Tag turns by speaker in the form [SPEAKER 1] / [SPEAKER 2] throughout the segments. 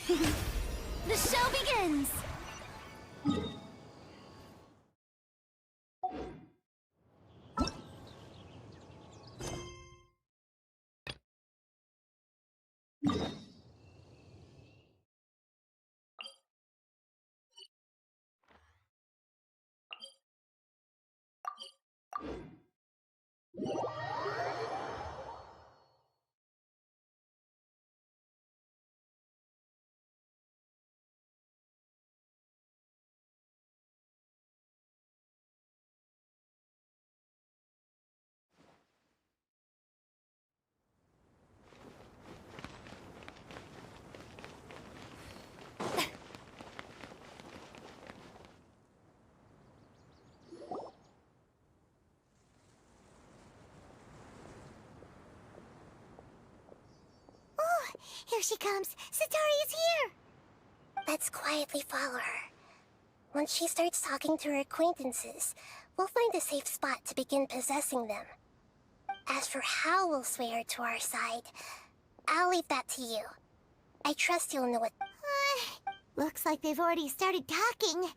[SPEAKER 1] The show begins!
[SPEAKER 2] Here she comes! Satari's here! Let's quietly follow her. Once she starts talking to her acquaintances, we'll find a safe spot to begin possessing them. As for how we'll sway her to our side, I'll leave that to you. I trust you'll know what— Looks like they've already started talking.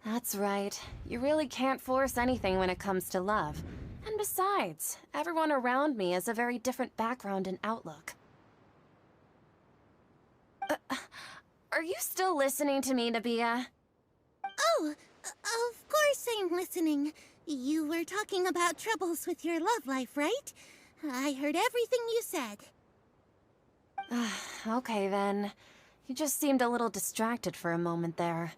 [SPEAKER 1] That's right. You really can't force anything when it comes to love. And besides, everyone around me has a very different background and outlook. Are you still listening to me, Nabia?
[SPEAKER 3] Oh, of course I'm listening. You were talking about troubles with your love life, right? I heard everything you said.
[SPEAKER 1] Okay then. You just seemed a little distracted for a moment there.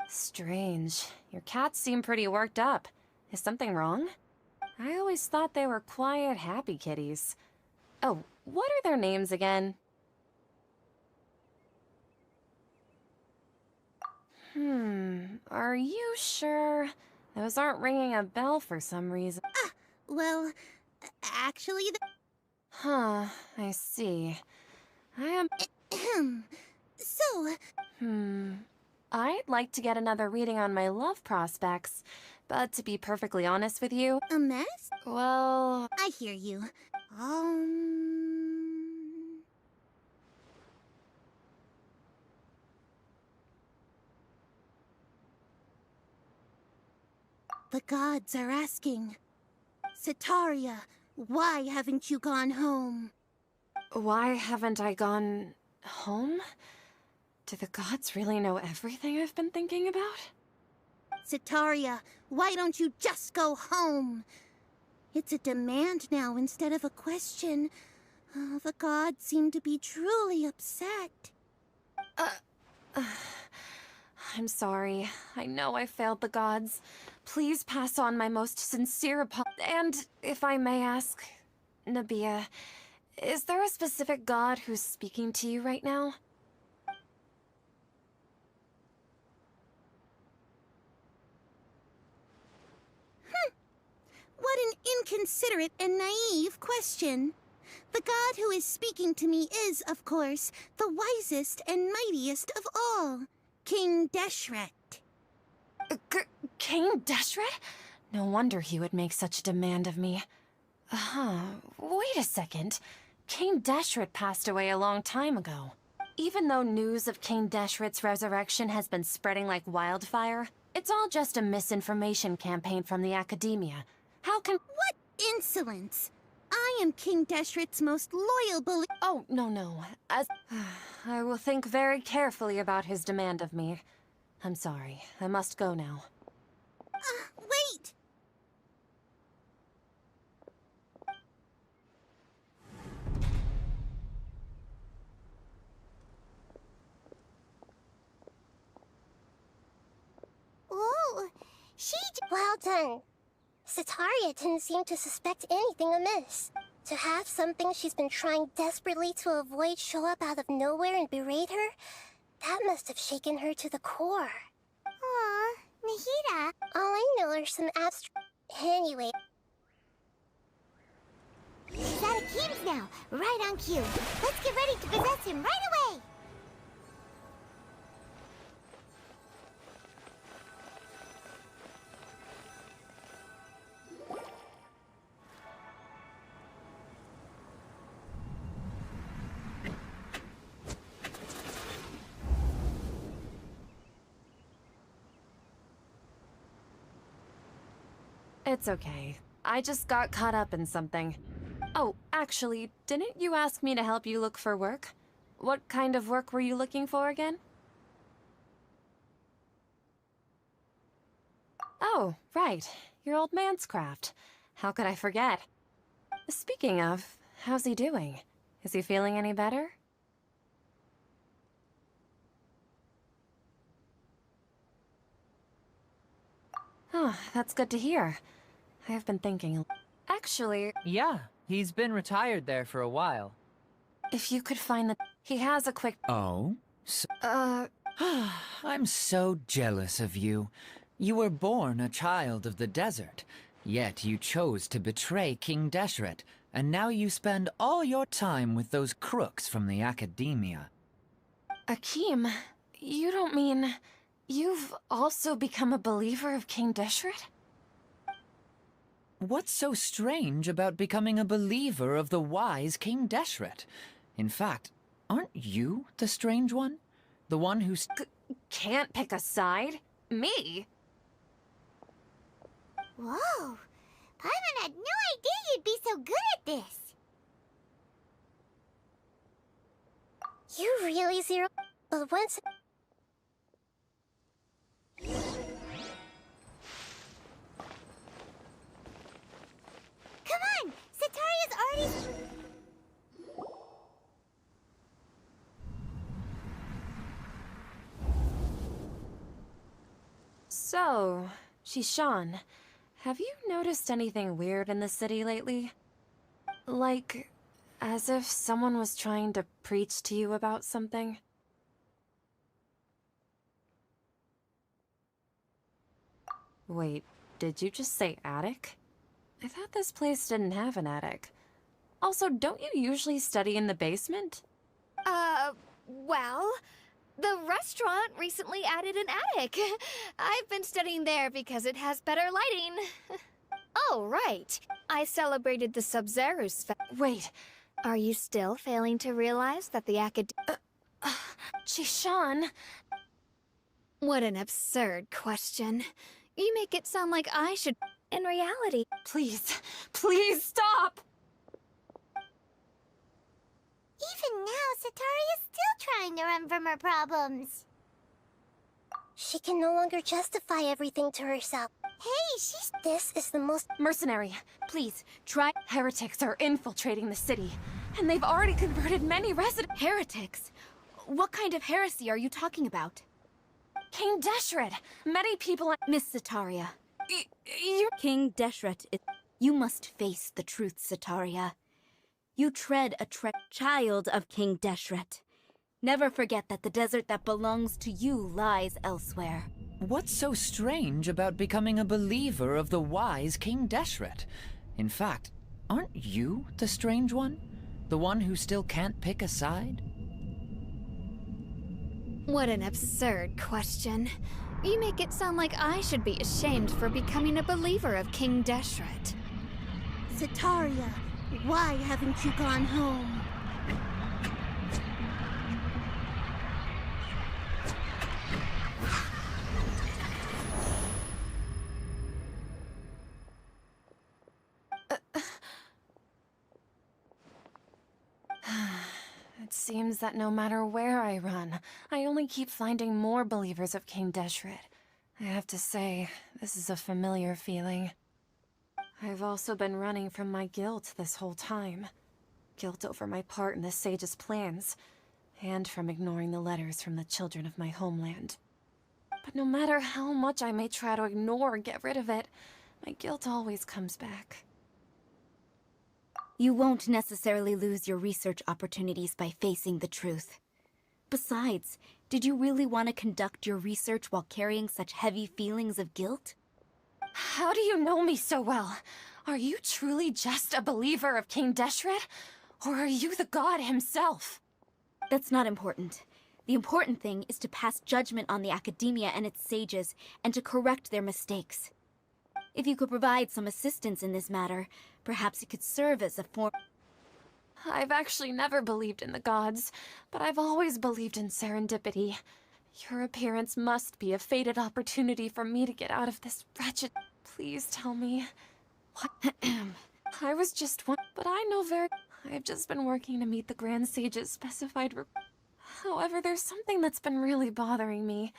[SPEAKER 1] Strange. Your cats seem pretty worked up. Is something wrong? I always thought they were quiet, happy kitties. Oh, what are their names again? Are you sure? Those aren't ringing a bell for some reason.
[SPEAKER 3] Well, actually,
[SPEAKER 1] Huh, I see. I am...
[SPEAKER 3] So,
[SPEAKER 1] I'd like to get another reading on my love prospects, but to be perfectly honest with you,
[SPEAKER 3] a mess?
[SPEAKER 1] well...
[SPEAKER 3] I hear you. The gods are asking. Sataria, why haven't you gone home?
[SPEAKER 1] Why haven't I gone... home? Do the gods really know everything I've been thinking about?
[SPEAKER 3] Sataria, why don't you just go home? It's a demand now instead of a question. The gods seem to be truly upset.
[SPEAKER 1] I'm sorry. I know I failed the gods. Please pass on my most sincere apologies. And, if I may ask, Nabia, is there a specific god who's speaking to you right now?
[SPEAKER 3] What an inconsiderate and naive question. The god who is speaking to me is, of course, the wisest and mightiest of all, King Deshret.
[SPEAKER 1] King Deshret? No wonder he would make such a demand of me. Wait a second. King Deshret passed away a long time ago. Even though news of King Deshret's resurrection has been spreading like wildfire, it's all just a misinformation campaign from the academia. How can—
[SPEAKER 3] What insolence! I am King Deshret's most loyal
[SPEAKER 1] Oh, no. I will think very carefully about his demand of me. I'm sorry. I must go now.
[SPEAKER 3] Wait!
[SPEAKER 2] Ooh, well done. Sataria didn't seem to suspect anything amiss. To have something she's been trying desperately to avoid show up out of nowhere and berate her, that must have shaken her to the core.
[SPEAKER 3] Aw,
[SPEAKER 2] Nahida? All I know are some abstract... Anyway... He's out of Kim's now, right on cue. Let's get ready to possess him right away!
[SPEAKER 1] It's okay. I just got caught up in something. Oh, actually, didn't you ask me to help you look for work? What kind of work were you looking for again? Oh, right. Your old man's craft. How could I forget? Speaking of, how's he doing? Is he feeling any better? Oh, that's good to hear. I have been thinking... Actually...
[SPEAKER 4] Yeah, he's been retired there for a while.
[SPEAKER 1] If you could find the... He has a quick...
[SPEAKER 5] Oh? I'm so jealous of you. You were born a child of the desert, yet you chose to betray King Deshret, and now you spend all your time with those crooks from the academia.
[SPEAKER 1] Akeem, you don't mean... You've also become a believer of King Deshret?
[SPEAKER 5] What's so strange about becoming a believer of the wise King Deshret? In fact, aren't you the strange one? The one who's...
[SPEAKER 1] Can't pick a side? Me?
[SPEAKER 2] Whoa! Paimon had no idea you'd be so good at this! You really zero... But once... Come on! Sataria's already...
[SPEAKER 1] So, Shishan, have you noticed anything weird in the city lately? Like, as if someone was trying to preach to you about something? Wait, did you just say attic? I thought this place didn't have an attic. Also, don't you usually study in the basement?
[SPEAKER 6] Well, the restaurant recently added an attic. I've been studying there because it has better lighting. Oh, right. I celebrated the Sub-Zero's
[SPEAKER 1] Wait,
[SPEAKER 6] Are you still failing to realize that the
[SPEAKER 1] Shishan...
[SPEAKER 6] What an absurd question. You make it sound like I should... In reality...
[SPEAKER 1] Please, please stop!
[SPEAKER 2] Even now, Sataria's still trying to run from her problems. She can no longer justify everything to herself. Hey, she's... This is the most...
[SPEAKER 1] Mercenary, please, try... Heretics are infiltrating the city, and they've already converted many residents...
[SPEAKER 6] Heretics? What kind of heresy are you talking about?
[SPEAKER 1] King Deshret! Many people...
[SPEAKER 6] Miss Sataria.
[SPEAKER 1] You...
[SPEAKER 6] King Deshret is... You must face the truth, Sataria. You tread a child of King Deshret. Never forget that the desert that belongs to you lies elsewhere.
[SPEAKER 5] What's so strange about becoming a believer of the wise King Deshret? In fact, aren't you the strange one? The one who still can't pick a side?
[SPEAKER 6] What an absurd question. You make it sound like I should be ashamed for becoming a believer of King Deshret.
[SPEAKER 3] Sataria, why haven't you gone home?
[SPEAKER 1] It seems that no matter where I run, I only keep finding more believers of King Deshret. I have to say, this is a familiar feeling. I've also been running from my guilt this whole time. Guilt over my part in the Sage's plans, and from ignoring the letters from the children of my homeland. But no matter how much I may try to ignore or get rid of it, my guilt always comes back.
[SPEAKER 6] You won't necessarily lose your research opportunities by facing the truth. Besides, did you really want to conduct your research while carrying such heavy feelings of guilt?
[SPEAKER 1] How do you know me so well? Are you truly just a believer of King Deshret? Or are you the god himself?
[SPEAKER 6] That's not important. The important thing is to pass judgment on the academia and its sages, and to correct their mistakes. If you could provide some assistance in this matter, perhaps it could serve as a form...
[SPEAKER 1] I've actually never believed in the gods, but I've always believed in serendipity. Your appearance must be a fated opportunity for me to get out of this wretched... Please tell me. What? I was just one, but I know very... I've just been working to meet the Grand Sage's specified... However, there's something that's been really bothering me.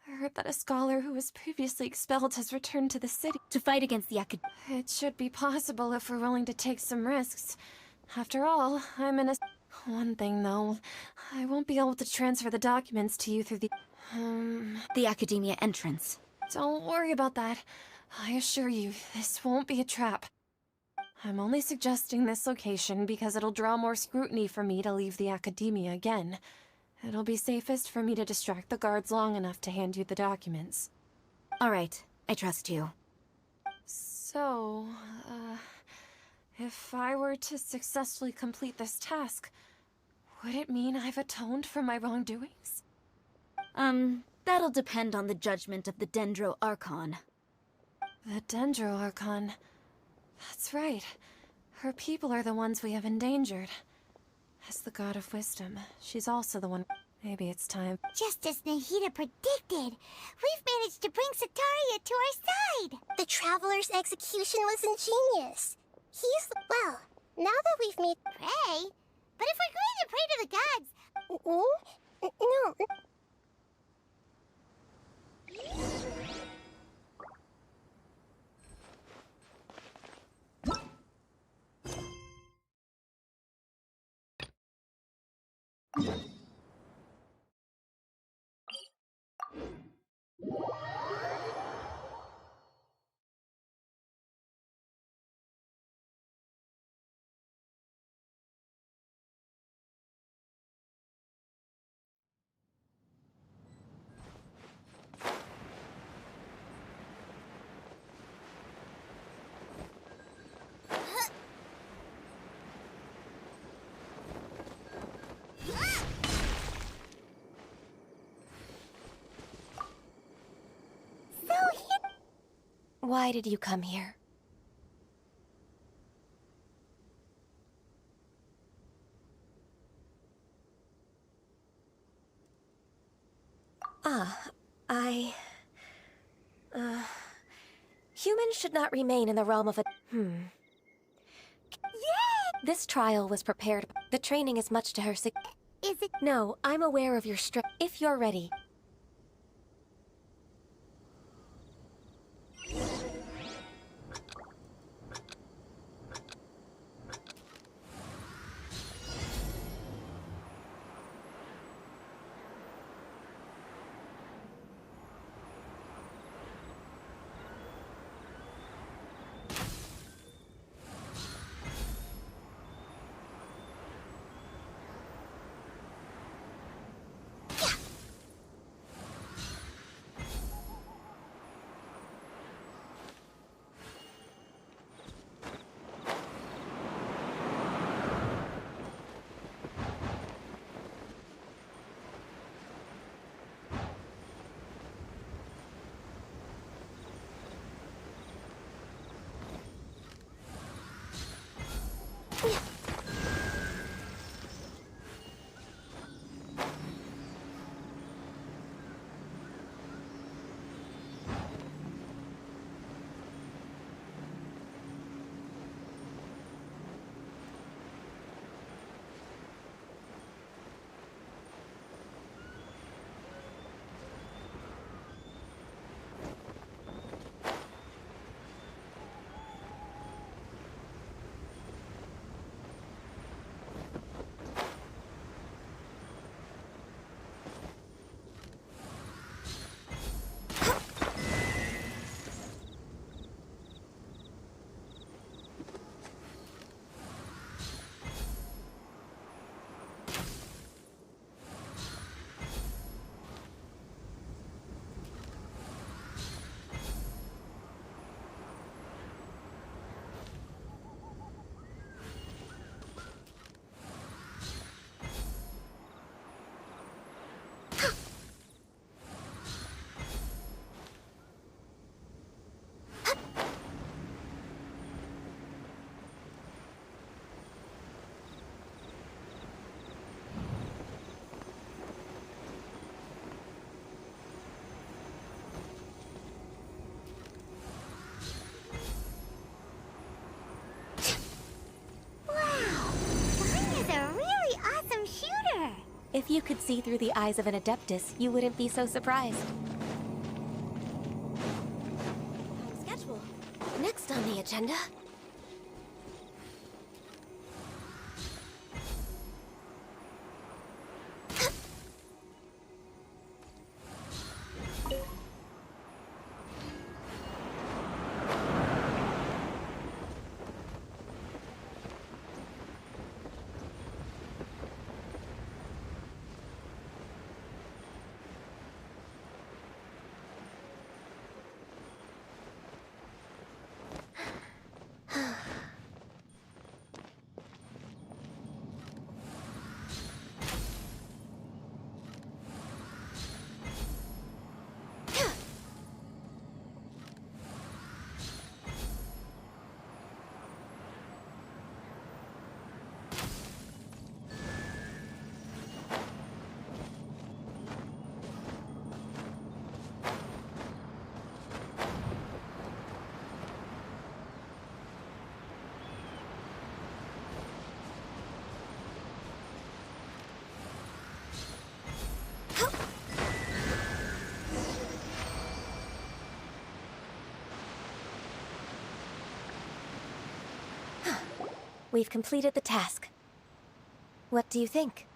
[SPEAKER 1] I heard that a scholar who was previously expelled has returned to the city.
[SPEAKER 6] To fight against the
[SPEAKER 1] It should be possible if we're willing to take some risks. After all, I'm in a... One thing, though. I won't be able to transfer the documents to you through
[SPEAKER 6] the academia entrance.
[SPEAKER 1] Don't worry about that. I assure you, this won't be a trap. I'm only suggesting this location because it'll draw more scrutiny for me to leave the academia again. It'll be safest for me to distract the guards long enough to hand you the documents.
[SPEAKER 6] All right, I trust you.
[SPEAKER 1] So, if I were to successfully complete this task, would it mean I've atoned for my wrongdoings?
[SPEAKER 6] That'll depend on the judgment of the Dendro Archon.
[SPEAKER 1] The Dendro Archon. That's right. Her people are the ones we have endangered. As the god of wisdom, she's also the one... Maybe it's time.
[SPEAKER 2] Just as Nahida predicted, we've managed to bring Sataria to our side. The Traveler's execution was ingenious. Well, now that we've made... Pray? But if we're going to pray to the gods... No.
[SPEAKER 7] Why did you come here? Humans should not remain in the realm of a... This trial was prepared. The training is much to her
[SPEAKER 2] Is it...
[SPEAKER 7] No, I'm aware of your strength. If you're ready. If you could see through the eyes of an Adeptus, you wouldn't be so surprised. Schedule. Next on the agenda. We've completed the task. What do you think?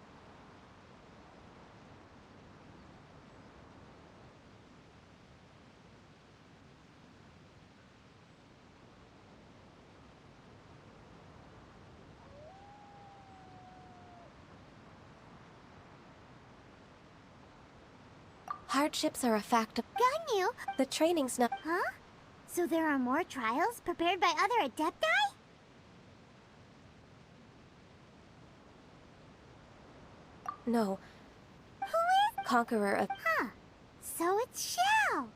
[SPEAKER 7] Hardships are a fact of...
[SPEAKER 2] Ganyu!
[SPEAKER 7] The training's not...
[SPEAKER 2] Huh? So there are more trials prepared by other Adepti?
[SPEAKER 7] No.
[SPEAKER 2] Who is?
[SPEAKER 7] Conqueror of...
[SPEAKER 2] Huh. So it's Shell.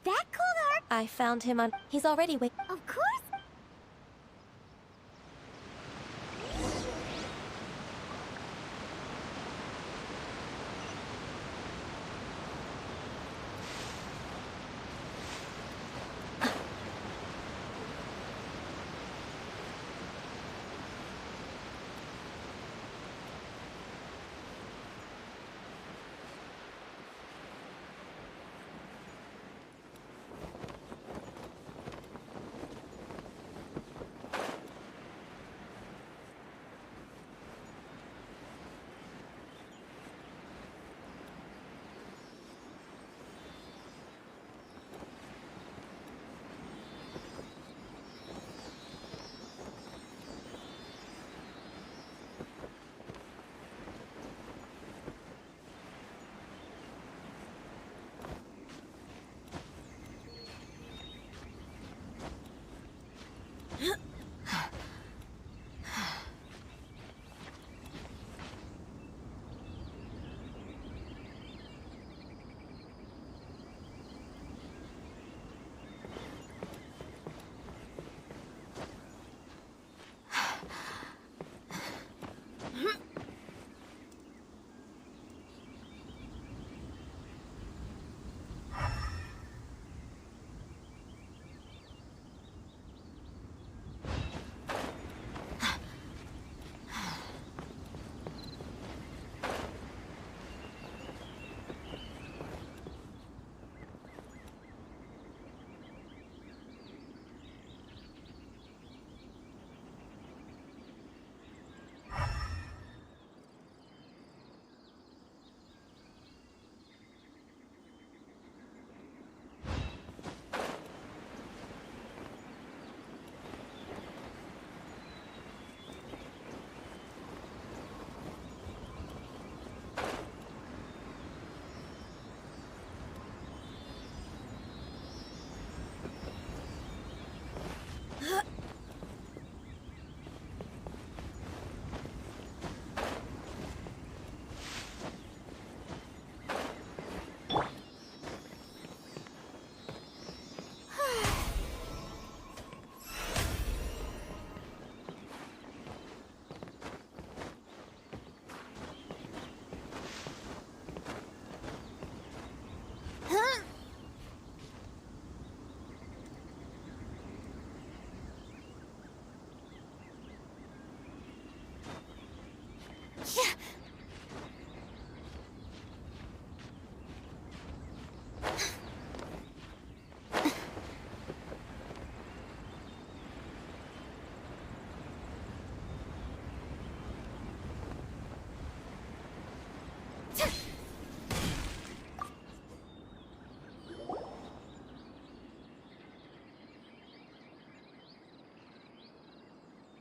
[SPEAKER 2] That cool art.
[SPEAKER 7] I found him on... He's already wait...
[SPEAKER 2] Of course.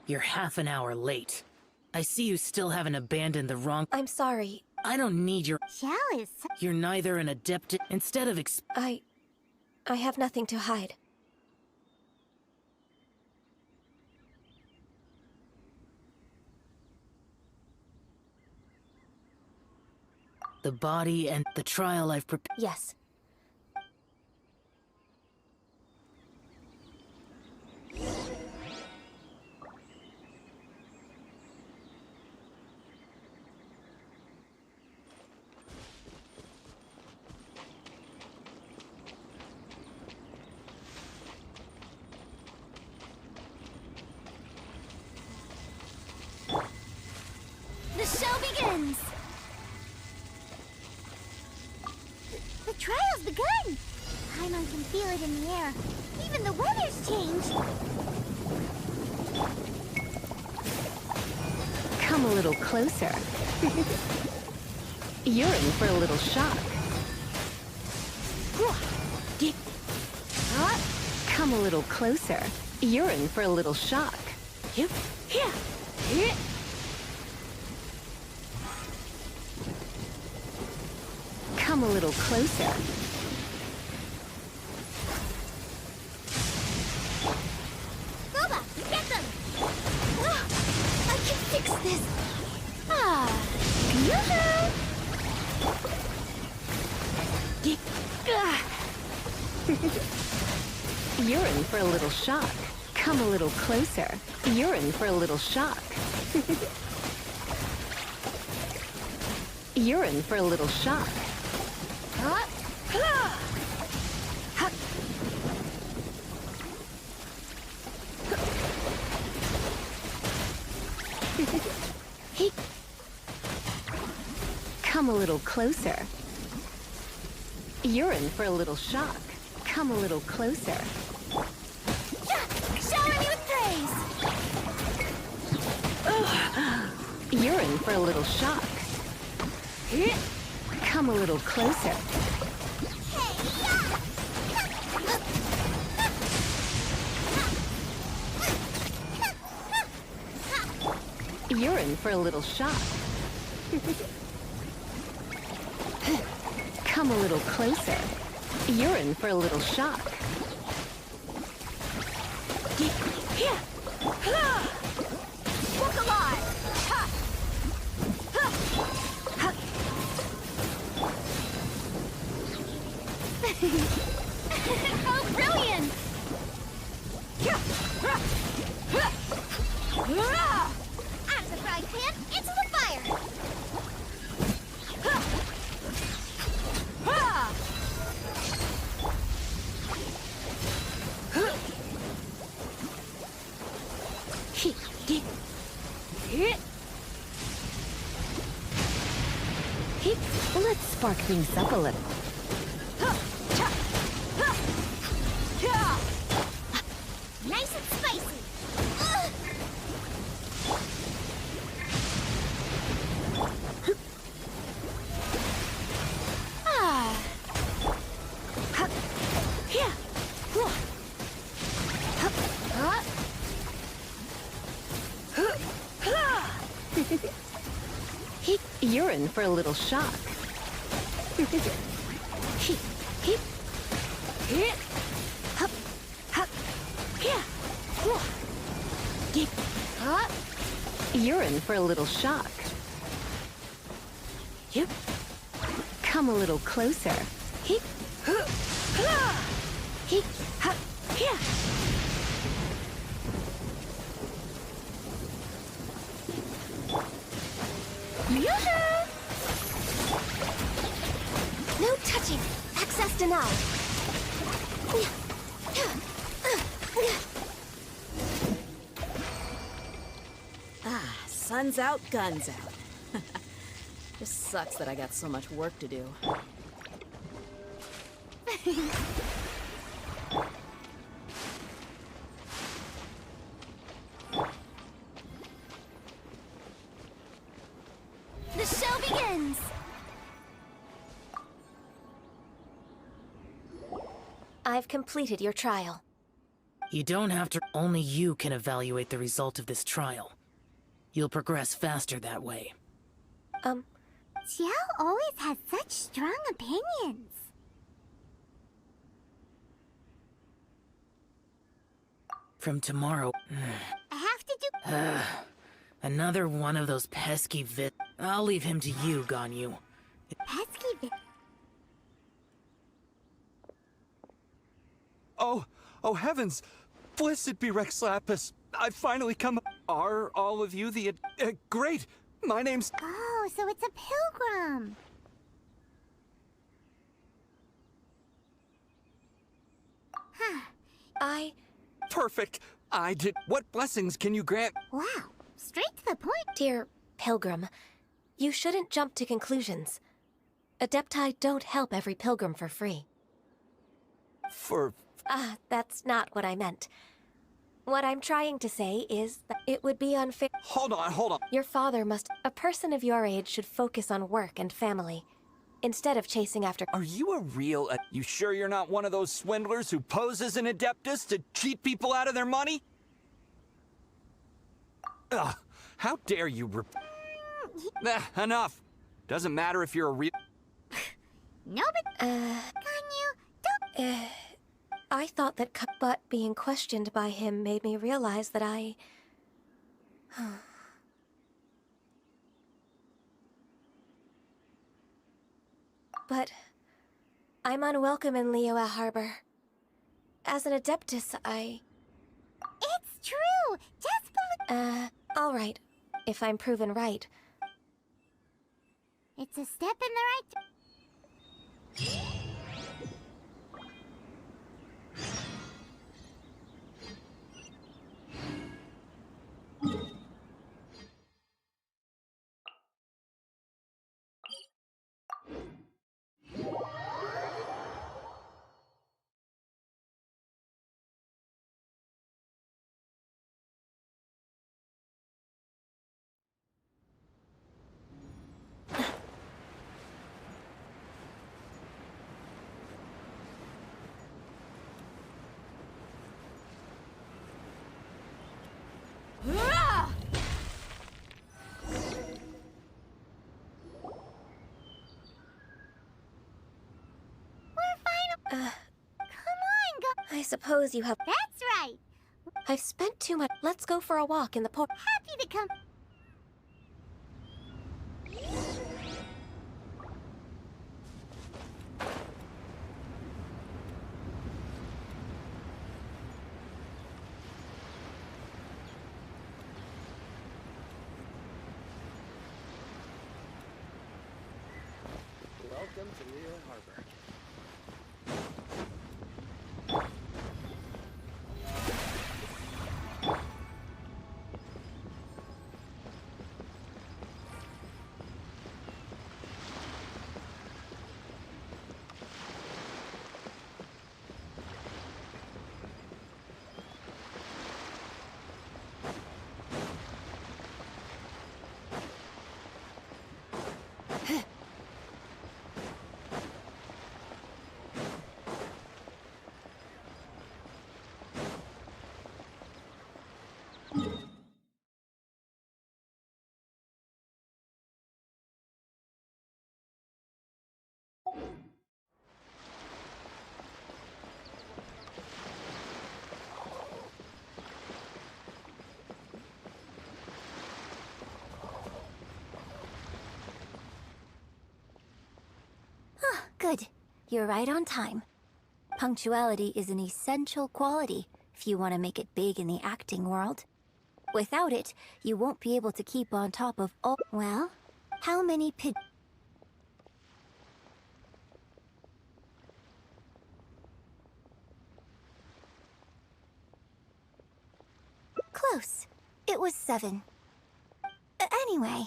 [SPEAKER 8] You're half an hour late. I see you still haven't abandoned the wrong...
[SPEAKER 7] I'm sorry.
[SPEAKER 8] I don't need your...
[SPEAKER 3] Jealous.
[SPEAKER 8] You're neither an adept... Instead of
[SPEAKER 7] I have nothing to hide.
[SPEAKER 8] the body and the trial I've prepared...
[SPEAKER 7] Yes.
[SPEAKER 3] The show begins! The trial's begun! Paimon can feel it in the air. Even the weather's changed!
[SPEAKER 9] Come a little closer. You're in for a little shock. Come a little closer. You're in for a little shock. Come a little closer.
[SPEAKER 3] Boba, get them! I can fix this! Yoo-hoo!
[SPEAKER 9] You're in for a little shock. Come a little closer. You're in for a little shock. You're in for a little shock. Come a little closer. You're in for a little shock. Come a little closer.
[SPEAKER 3] Shower me with praise!
[SPEAKER 9] You're in for a little shock. Come a little closer. You're in for a little shock. Come a little closer. You're in for a little shock.
[SPEAKER 3] Walk alive! Oh, brilliant! Out of the frying pan, into the fire!
[SPEAKER 9] Let's spark things up a little.
[SPEAKER 3] Nice and spicy!
[SPEAKER 9] You're in for a little shock. You're in for a little shock. Come a little closer.
[SPEAKER 3] No touching! Access denied!
[SPEAKER 10] Sun's out, guns out. Just sucks that I got so much work to do.
[SPEAKER 3] The show begins!
[SPEAKER 7] I've completed your trial.
[SPEAKER 8] You don't have to. Only you can evaluate the result of this trial. You'll progress faster that way.
[SPEAKER 2] Xiao always has such strong opinions.
[SPEAKER 8] From tomorrow...
[SPEAKER 2] I have to do...
[SPEAKER 8] Another one of those pesky I'll leave him to you, Ganyu.
[SPEAKER 2] pesky
[SPEAKER 11] Oh heavens! Blessed be Rex Lapis. I've finally come. Are all of you the... great! My name's...
[SPEAKER 2] Oh, so it's a pilgrim.
[SPEAKER 11] Perfect! I did... What blessings can you grant?
[SPEAKER 2] Wow, straight to the point.
[SPEAKER 7] Dear Pilgrim, you shouldn't jump to conclusions. Adepti don't help every pilgrim for free.
[SPEAKER 11] For...
[SPEAKER 7] That's not what I meant. What I'm trying to say is that it would be unfair.
[SPEAKER 11] Hold on.
[SPEAKER 7] Your father must... A person of your age should focus on work and family, instead of chasing after...
[SPEAKER 11] Are you a real... You sure you're not one of those swindlers who pose as an adeptus to cheat people out of their money? Ugh, how dare you enough! Doesn't matter if you're a real...
[SPEAKER 2] No, but... Ganyu, don't...
[SPEAKER 7] I thought that... But being questioned by him made me realize that I... But... I'm unwelcome in Liyue Harbor. As an adeptus,
[SPEAKER 2] It's true! Just believe...
[SPEAKER 7] all right. If I'm proven right.
[SPEAKER 2] It's a step in the right...
[SPEAKER 7] I suppose you have...
[SPEAKER 2] That's right!
[SPEAKER 7] I've spent too much... Let's go for a walk in the port...
[SPEAKER 2] Happy to come...
[SPEAKER 11] Welcome to Liyue Harbor.
[SPEAKER 2] Good. You're right on time. Punctuality is an essential quality if you want to make it big in the acting world. Without it, you won't be able to keep on top of all... Well, how many Close. It was 7. Anyway,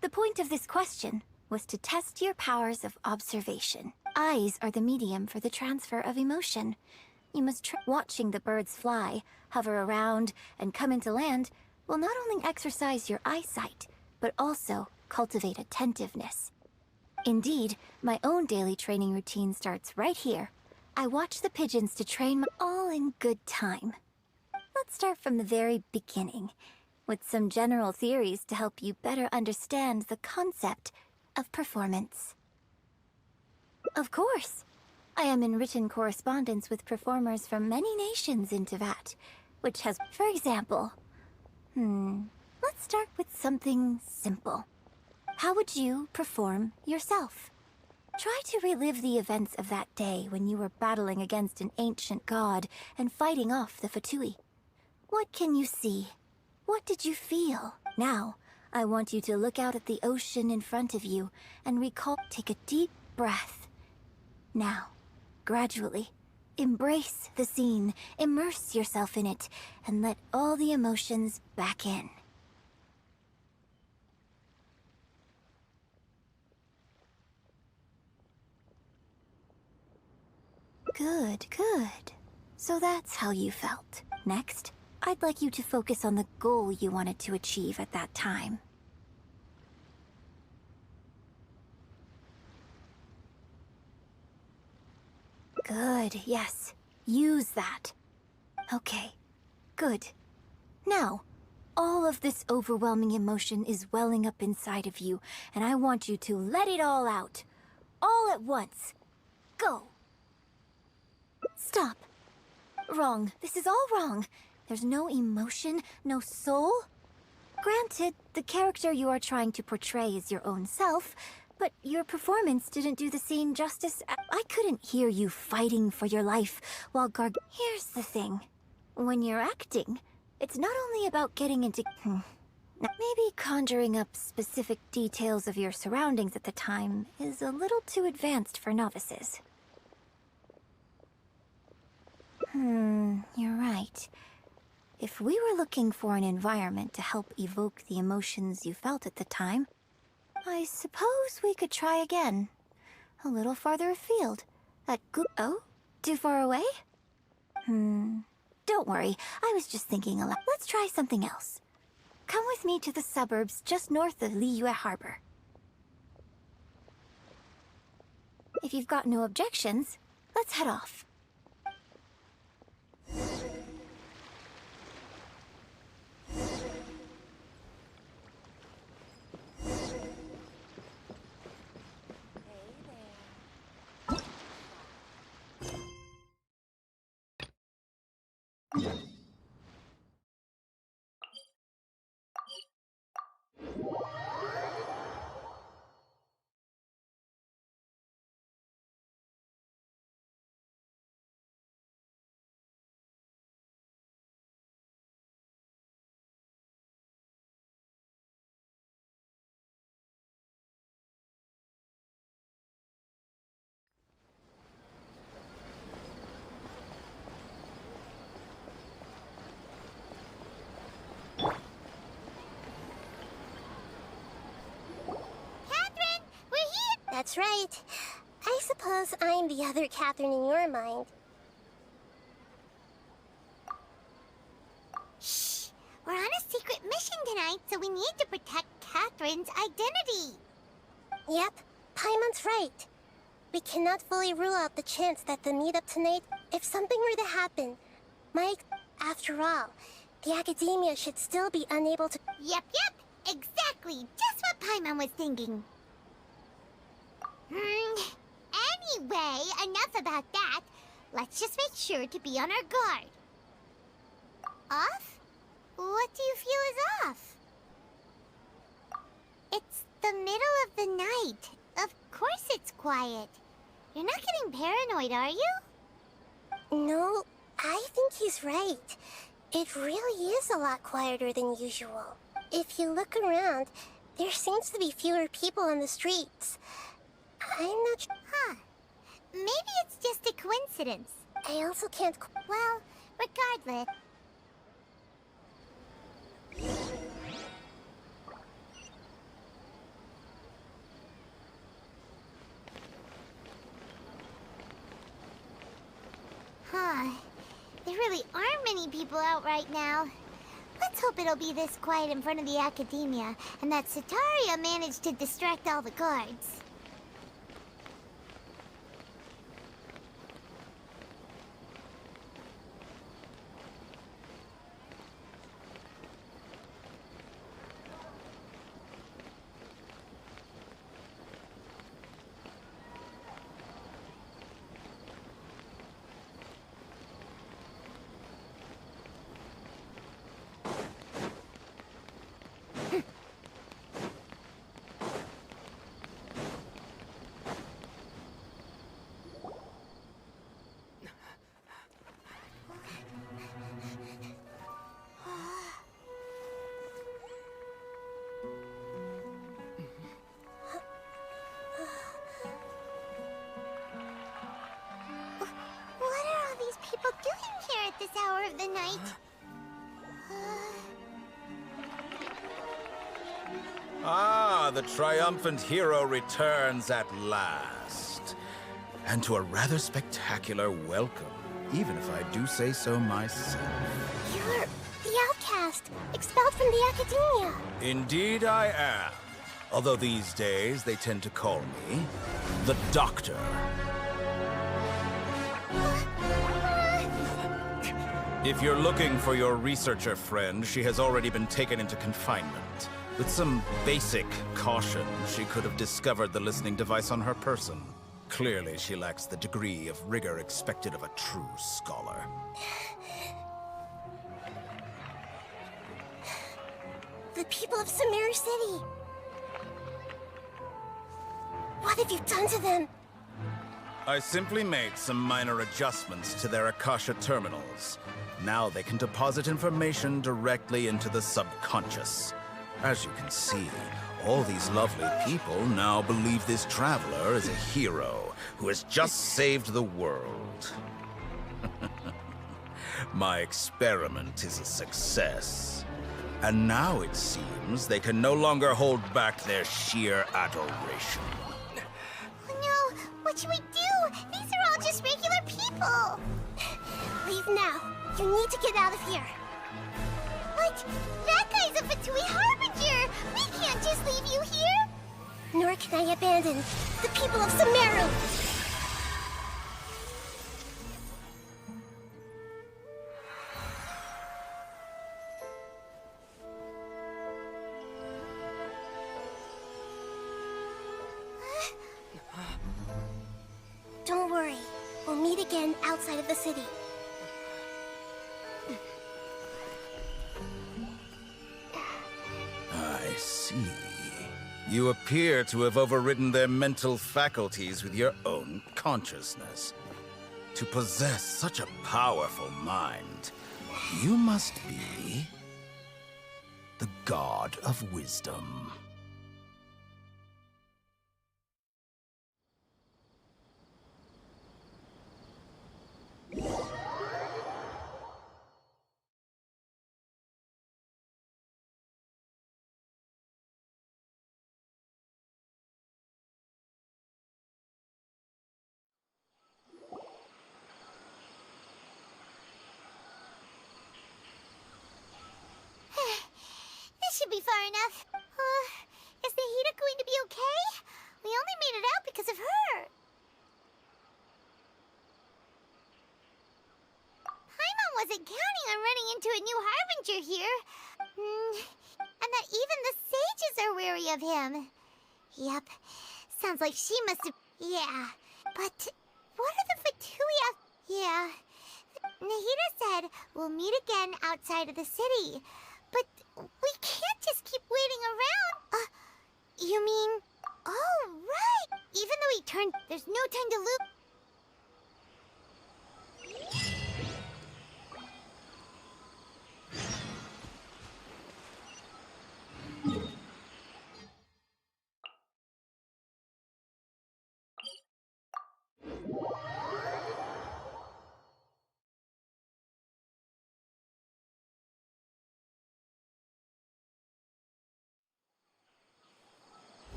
[SPEAKER 2] the point of this question was to test your powers of observation. Eyes are the medium for the transfer of emotion. You must try watching the birds fly, hover around, and come into land will not only exercise your eyesight, but also cultivate attentiveness. Indeed, my own daily training routine starts right here. I watch the pigeons to train all in good time. Let's start from the very beginning, with some general theories to help you better understand the concept of performance. Of course, I am in written correspondence with performers from many nations in Teyvat, which has, for example, let's start with something simple. How would you perform yourself? Try to relive the events of that day when you were battling against an ancient god and fighting off the Fatui. What can you see? What did you feel? Now, I want you to look out at the ocean in front of you and recall. Take a deep breath. Now, gradually, embrace the scene, immerse yourself in it, and let all the emotions back in. Good, good. So that's how you felt. Next, I'd like you to focus on the goal you wanted to achieve at that time. Good, yes. Use that. Okay, good. Now, all of this overwhelming emotion is welling up inside of you, and I want you to let it all out. All at once. Go! Stop. Wrong. This is all wrong. There's no emotion, no soul. Granted, the character you are trying to portray is your own self, but your performance didn't do the scene justice. I couldn't hear you fighting for your life while Here's the thing. When you're acting, it's not only about getting into... Maybe conjuring up specific details of your surroundings at the time is a little too advanced for novices. You're right. If we were looking for an environment to help evoke the emotions you felt at the time, I suppose we could try again. A little farther afield. Oh? Too far away? Don't worry, I was just thinking aloud. Let's try something else. Come with me to the suburbs just north of Liyue Harbor. If you've got no objections, let's head off. That's right. I suppose I'm the other Catherine in your mind.
[SPEAKER 3] Shh! We're on a secret mission tonight, so we need to protect Catherine's identity.
[SPEAKER 2] Yep, Paimon's right. We cannot fully rule out the chance that the meetup tonight, if something were to happen, might... After all, the academia should still be unable to...
[SPEAKER 3] Yep, exactly. Just what Paimon was thinking. Anyway, enough about that. Let's just make sure to be on our guard. Off? What do you feel is off? It's the middle of the night. Of course it's quiet. You're not getting paranoid, are you?
[SPEAKER 2] No, I think he's right. It really is a lot quieter than usual. If you look around, there seems to be fewer people on the streets. I'm not sure.
[SPEAKER 3] Huh. Maybe it's just a coincidence.
[SPEAKER 2] I also can't...
[SPEAKER 3] Well, regardless... Huh. There really aren't many people out right now. Let's hope it'll be this quiet in front of the academia, and that Setaria managed to distract all the guards.
[SPEAKER 2] this hour of the night.
[SPEAKER 12] Ah, the triumphant hero returns at last. And to a rather spectacular welcome, even if I do say so myself.
[SPEAKER 2] You're the outcast, expelled from the academia.
[SPEAKER 12] Indeed I am. Although these days they tend to call me the Doctor. If you're looking for your researcher friend, she has already been taken into confinement. With some basic caution, she could have discovered the listening device on her person. Clearly, she lacks the degree of rigor expected of a true scholar.
[SPEAKER 2] The people of Sumeru City. What have you done to them?
[SPEAKER 12] I simply made some minor adjustments to their Akasha terminals. Now they can deposit information directly into the subconscious. As you can see, all these lovely people now believe this traveler is a hero who has just saved the world. My experiment is a success. And now it seems they can no longer hold back their sheer adoration.
[SPEAKER 2] Oh no, what should we do? These are all just regular people. Leave now. You need to get out of here. What? That guy's a Fatui Harbinger! We can't just leave you here! Nor can I abandon the people of Sumeru! Don't worry. We'll meet again outside of the city.
[SPEAKER 12] I see. You appear to have overridden their mental faculties with your own consciousness. To possess such a powerful mind, you must be the god of wisdom.
[SPEAKER 2] This should be far enough. Is the heater going to be okay? We only made it out because of her. Paimon wasn't counting on running into a new Harbinger here. And that even the sages are wary of him. Yep. Sounds like she must have... Yeah. But what are the Fatui... Yeah. Nahida said we'll meet again outside of the city. But we can't just keep waiting around. You mean... Oh, right. Even though he turned... There's no time to loop...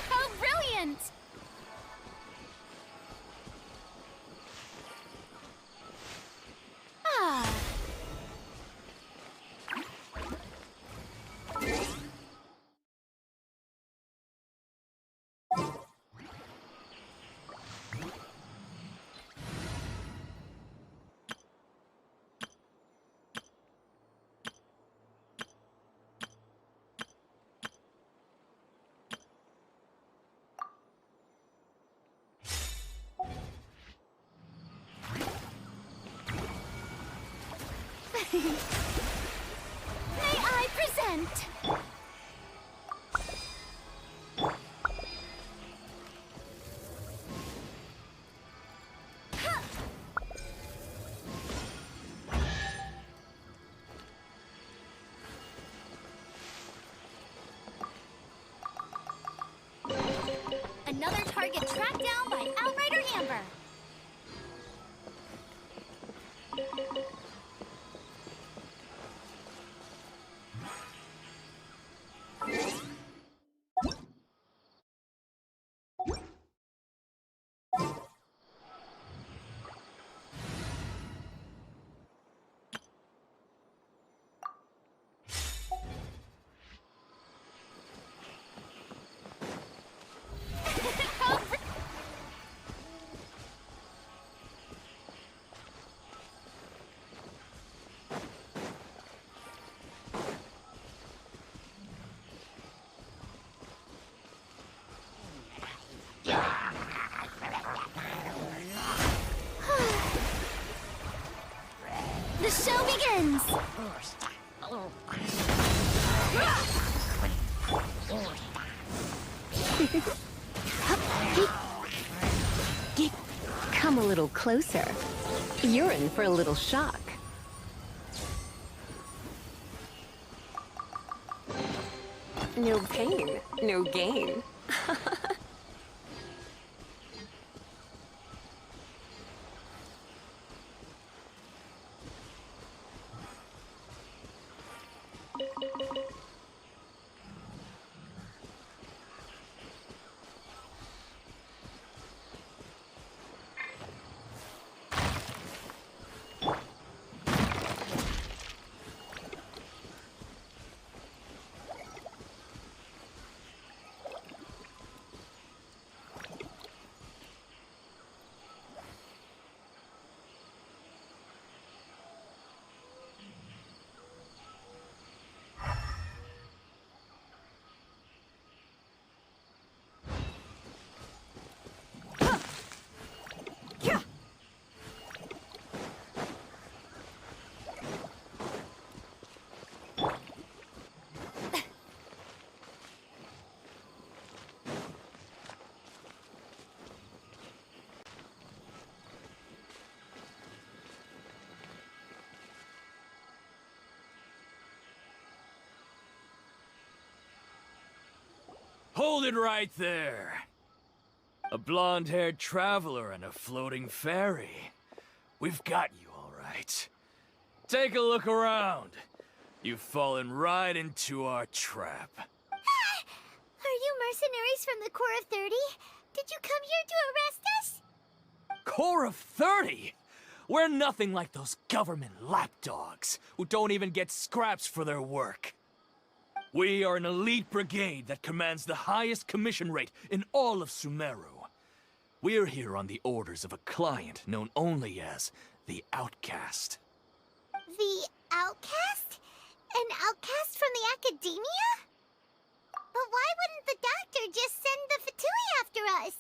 [SPEAKER 1] How brilliant! Ah. May I present? Another target tracked down by Outrider Amber.
[SPEAKER 3] The show begins!
[SPEAKER 9] Come a little closer. You're in for a little shock. No pain, no gain.
[SPEAKER 13] Hold it right there. A blonde-haired traveler and a floating fairy. We've got you all right. Take a look around. You've fallen right into our trap.
[SPEAKER 3] Are you mercenaries from the Corps of 30? Did you come here to arrest us?
[SPEAKER 13] Corps of 30? We're nothing like those government lapdogs who don't even get scraps for their work. We are an elite brigade that commands the highest commission rate in all of Sumeru. We're here on the orders of a client known only as the Outcast.
[SPEAKER 3] The outcast? An outcast from the academia? But why wouldn't the doctor just send the Fatui after us?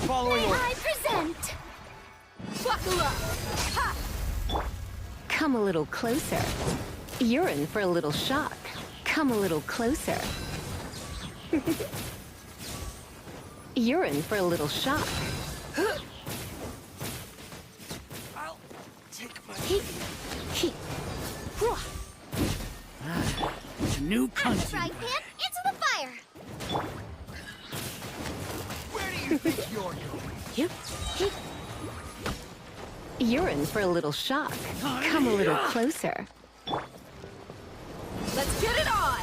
[SPEAKER 13] Following
[SPEAKER 3] May
[SPEAKER 13] orders.
[SPEAKER 3] I present Wakula! Ha!
[SPEAKER 9] Come a little closer. You're in for a little shock. Come a little closer. You're in for a little shock.
[SPEAKER 13] I'll take my...
[SPEAKER 8] New
[SPEAKER 3] Out of the frying pan, into the fire!
[SPEAKER 13] Where do you think you're going?
[SPEAKER 9] You're in for a little shock. Come a little closer.
[SPEAKER 10] Let's get it on!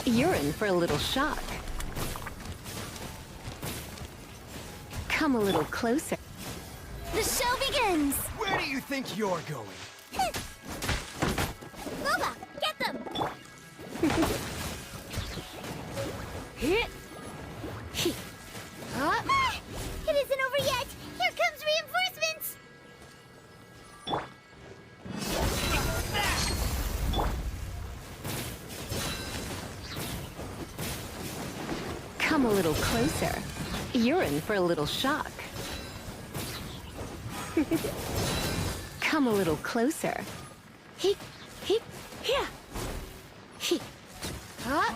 [SPEAKER 9] You're in for a little shock. Come a little closer.
[SPEAKER 3] The show begins!
[SPEAKER 13] Where do you think you're going?
[SPEAKER 3] Boba, get them!
[SPEAKER 9] Hit.
[SPEAKER 3] Ah, it isn't over yet! Here comes reinforcements!
[SPEAKER 9] Come a little closer. You're in for a little shock. Come a little closer. Heek, heek, here. Heek.
[SPEAKER 3] Huh?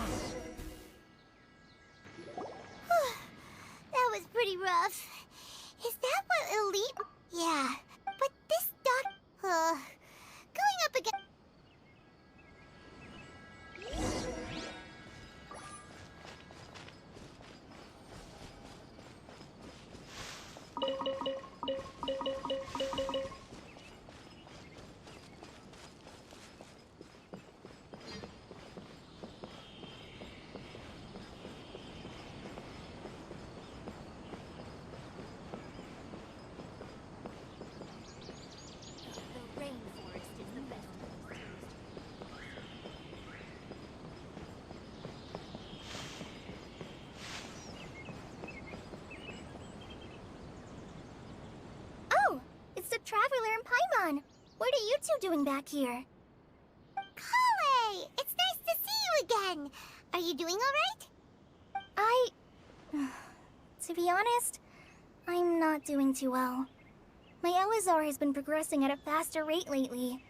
[SPEAKER 3] That was pretty rough. Is that what elite? Yeah, but this doc. Going up against.
[SPEAKER 2] traveler in Paimon. What are you two doing back here? Kale! It's nice to see you again. Are you doing alright? To be honest, I'm not doing too well. My Elazar has been progressing at a faster rate lately.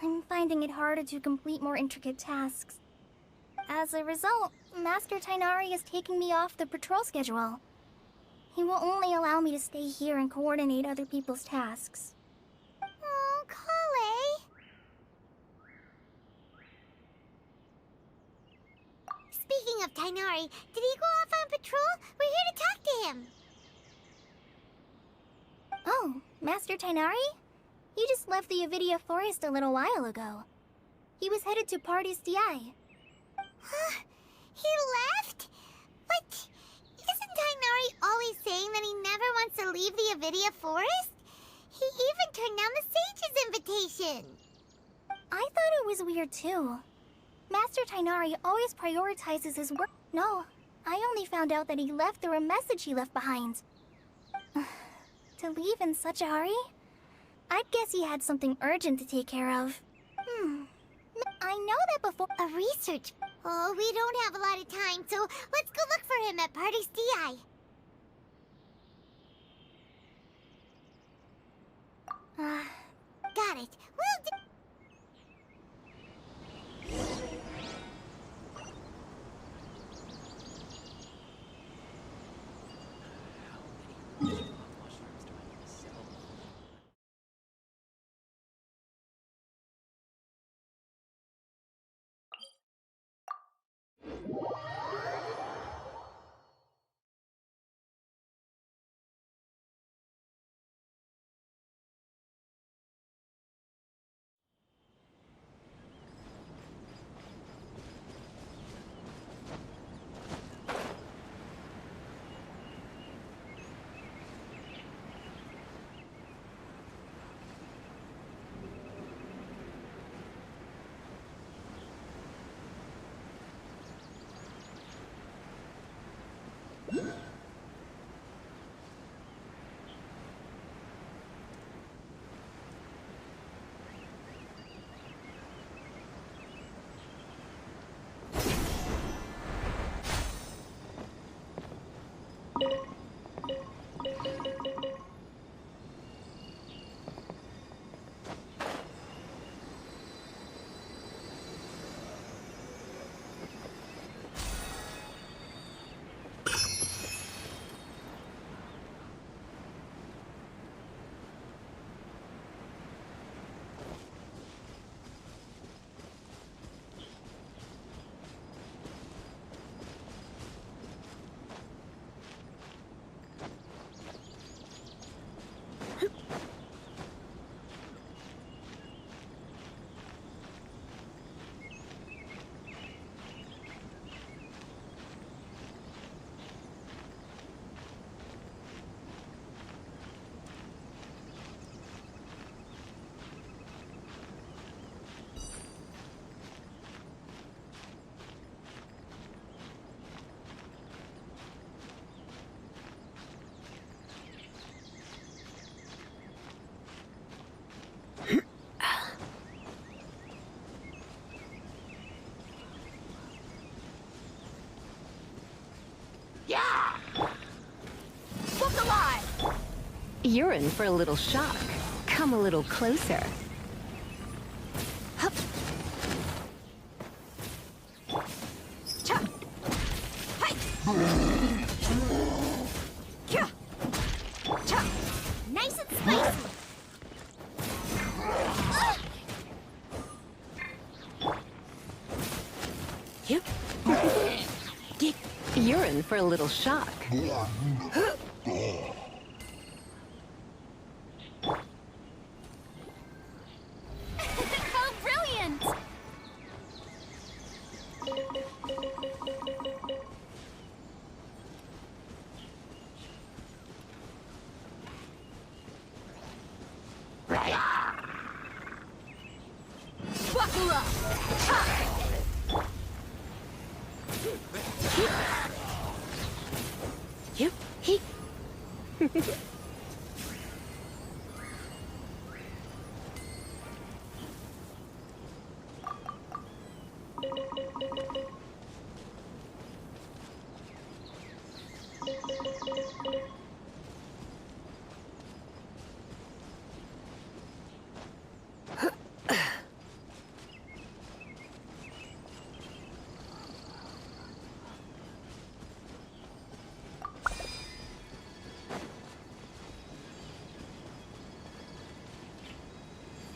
[SPEAKER 2] I'm finding it harder to complete more intricate tasks. As a result, Master Tighnari is taking me off the patrol schedule. He will only allow me to stay here and coordinate other people's tasks. Oh, Kale! Speaking of Tighnari, did he go off on patrol? We're here to talk to him. Oh, Master Tighnari? He just left the Avidia Forest a little while ago. He was headed to Party's DI. Huh? He left? But isn't Tighnari always saying that he never wants to leave the Avidia Forest? He even turned down the Sage's invitation. I thought it was weird too. Master Tighnari always prioritizes his work. No, I only found out that he left through a message he left behind. To leave in such a hurry? I'd guess he had something urgent to take care of. I know that before. A research. Oh, we don't have a lot of time, so let's go look for him at Party's DI. Got it. We'll do.
[SPEAKER 9] You're in for a little shock. Come a little closer. Hup. Cha. Hi. Kya. Cha. Nice and spicy. You're in for a little shock.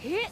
[SPEAKER 6] Hit!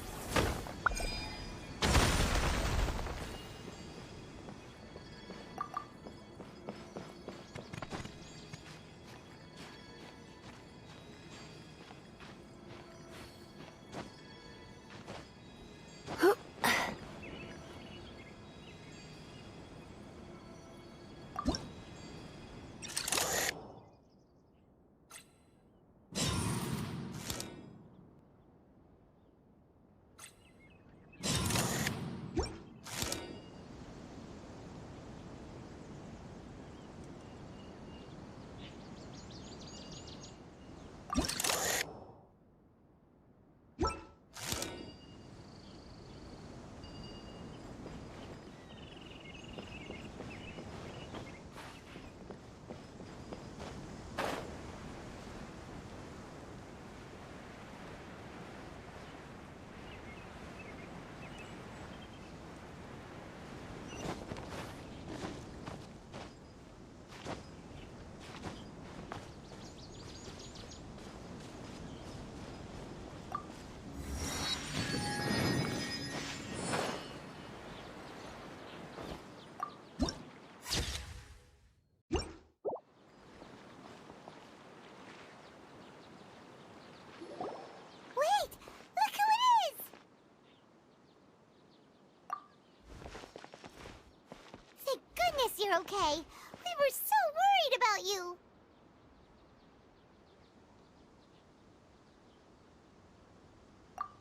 [SPEAKER 3] You're okay. We were so worried about you.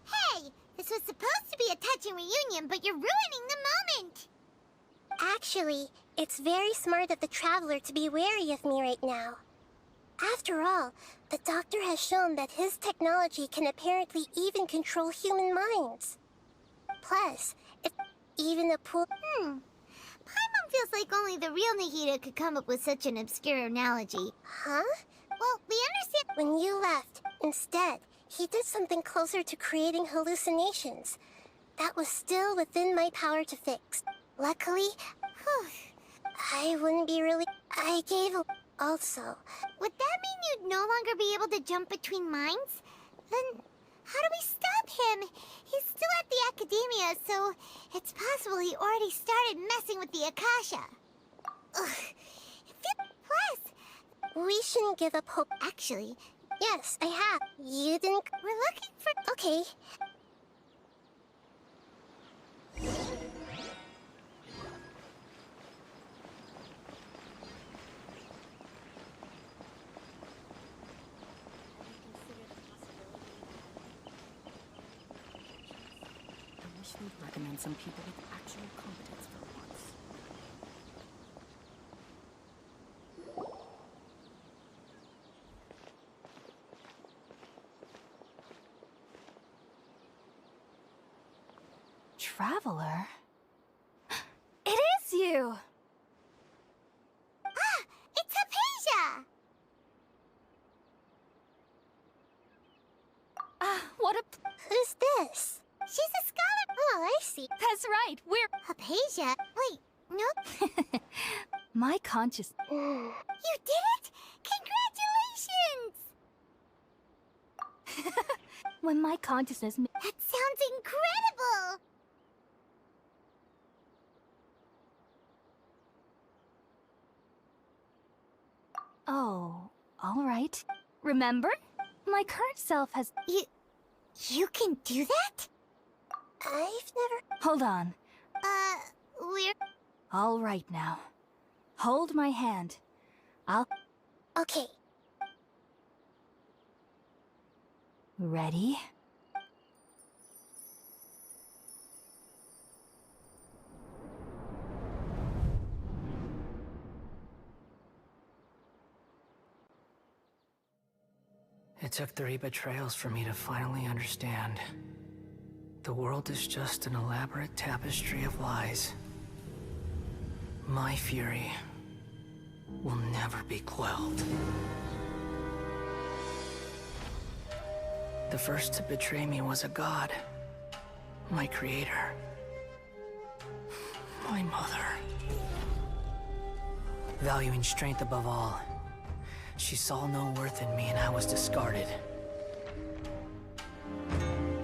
[SPEAKER 3] Hey, this was supposed to be a touching reunion, but you're ruining the moment.
[SPEAKER 2] Actually, it's very smart of the Traveler to be wary of me right now. After all, the Doctor has shown that his technology can apparently even control human minds. Plus, if even a pool...
[SPEAKER 3] Paimon feels like only the real Nahida could come up with such an obscure analogy.
[SPEAKER 2] Huh?
[SPEAKER 3] Well, we understand...
[SPEAKER 2] When you left, instead, he did something closer to creating hallucinations. That was still within my power to fix. Luckily, I wouldn't be really... I gave a... Also...
[SPEAKER 3] Would that mean you'd no longer be able to jump between minds? Then... how do we stop him? He's still at the academia, so it's possible he already started messing with the Akasha. Plus,
[SPEAKER 2] we shouldn't give up hope.
[SPEAKER 3] Actually,
[SPEAKER 2] yes, I have. You didn't...
[SPEAKER 3] We're looking for...
[SPEAKER 2] Okay.
[SPEAKER 10] We'd recommend some people with actual competence for once.
[SPEAKER 1] Traveler? It is you!
[SPEAKER 3] Ah! It's Hypatia!
[SPEAKER 1] What a...
[SPEAKER 2] Who's this?
[SPEAKER 3] She's a scholar!
[SPEAKER 2] Oh, I see.
[SPEAKER 1] That's right, we're...
[SPEAKER 3] Hypatia? Wait, no?
[SPEAKER 1] My conscious...
[SPEAKER 3] You did it! Congratulations!
[SPEAKER 1] When my consciousness...
[SPEAKER 3] That sounds incredible!
[SPEAKER 1] Oh, all right. Remember? My current self has...
[SPEAKER 3] You can do that?
[SPEAKER 2] I've never...
[SPEAKER 1] Hold on.
[SPEAKER 3] We're...
[SPEAKER 1] All right now. Hold my hand. I'll...
[SPEAKER 2] Okay.
[SPEAKER 1] Ready?
[SPEAKER 8] It took 3 betrayals for me to finally understand. The world is just an elaborate tapestry of lies. My fury will never be quelled. The first to betray me was a god. My creator. My mother. Valuing strength above all, she saw no worth in me and I was discarded.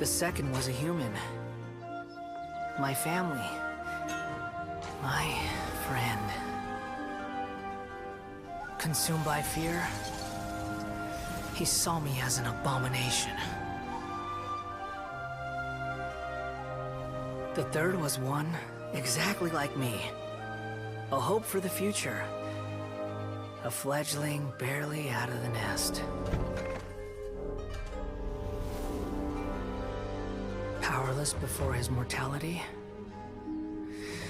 [SPEAKER 8] The second was a human. My family. My friend. Consumed by fear, he saw me as an abomination. The third was one exactly like me. A hope for the future. A fledgling barely out of the nest. Powerless before his mortality,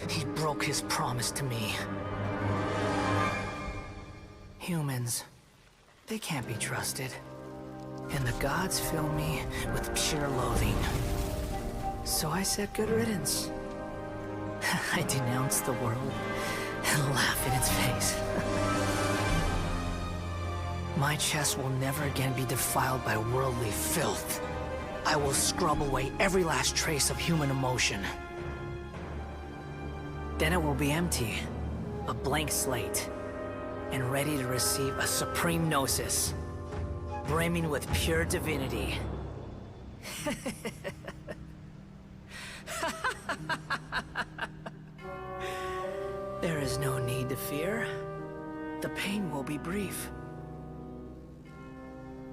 [SPEAKER 8] he broke his promise to me. Humans, they can't be trusted. And the gods fill me with pure loathing. So I said good riddance. I denounce the world and laugh in its face. My chest will never again be defiled by worldly filth. I will scrub away every last trace of human emotion. Then it will be empty, a blank slate, and ready to receive a supreme gnosis, brimming with pure divinity. There is no need to fear. The pain will be brief.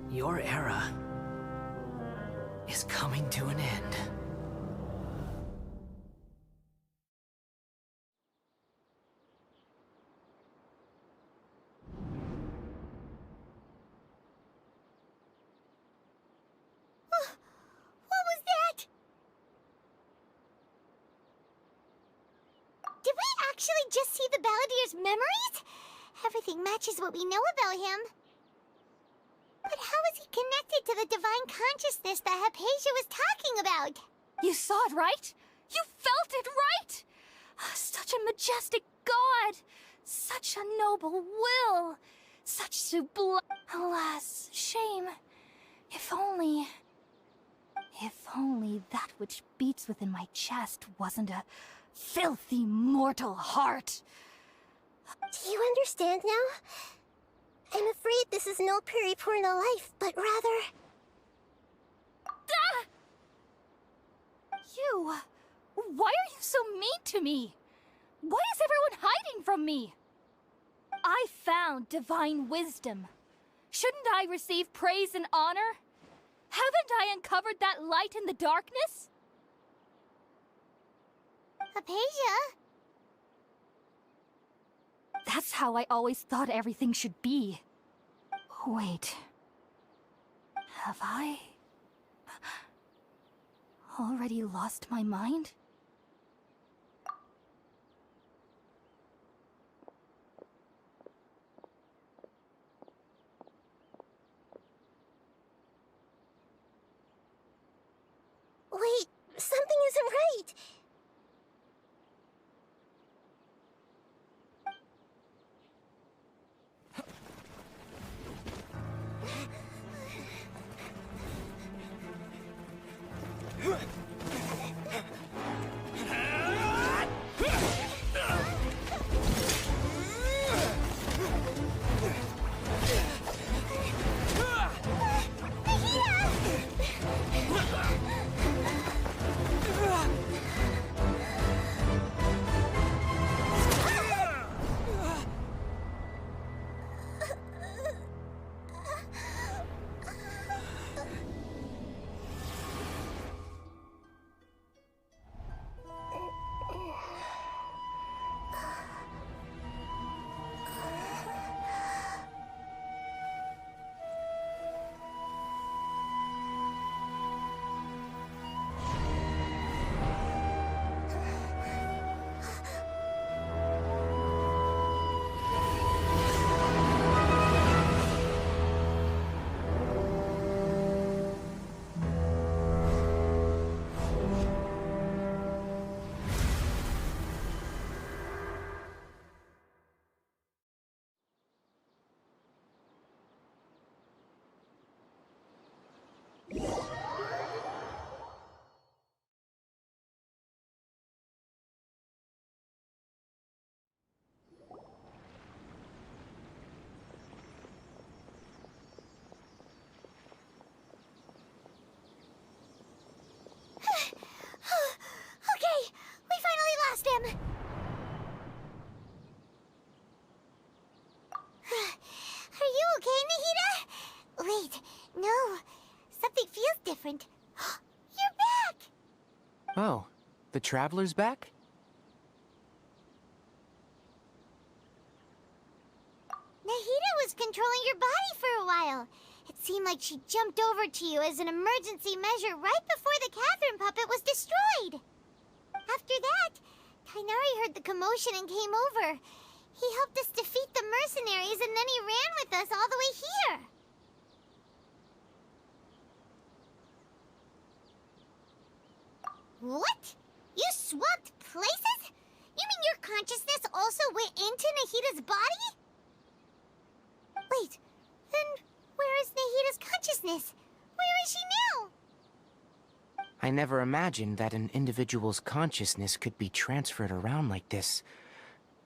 [SPEAKER 8] Your era is coming to an end.
[SPEAKER 3] What was that? Did we actually just see the Balladier's memories? Everything matches what we know about him. But how is he connected to the divine consciousness that Hypatia was talking about?
[SPEAKER 6] You saw it, right? You felt it, right? Such a majestic god! Such a noble will! Such sublime... Alas, shame. If only that which beats within my chest wasn't a filthy mortal heart.
[SPEAKER 2] Do you understand now? I'm afraid this is no periporno life, but rather...
[SPEAKER 6] Ah! You... Why are you so mean to me? Why is everyone hiding from me? I found divine wisdom. Shouldn't I receive praise and honor? Haven't I uncovered that light in the darkness?
[SPEAKER 3] Hypatia?
[SPEAKER 6] That's how I always thought everything should be. Wait. Have I... already lost my mind?
[SPEAKER 2] Wait, something isn't right.
[SPEAKER 3] different. You're back!
[SPEAKER 14] Oh, the Traveler's back?
[SPEAKER 3] Nahida was controlling your body for a while. It seemed like she jumped over to you as an emergency measure right before the Catherine puppet was destroyed. After that, Tainari heard the commotion and came over. He helped us defeat the mercenaries and then he ran with us all the way here. What? You swapped places? You mean your consciousness also went into Nahida's body? Wait, then where is Nahida's consciousness? Where is she now?
[SPEAKER 14] I never imagined that an individual's consciousness could be transferred around like this.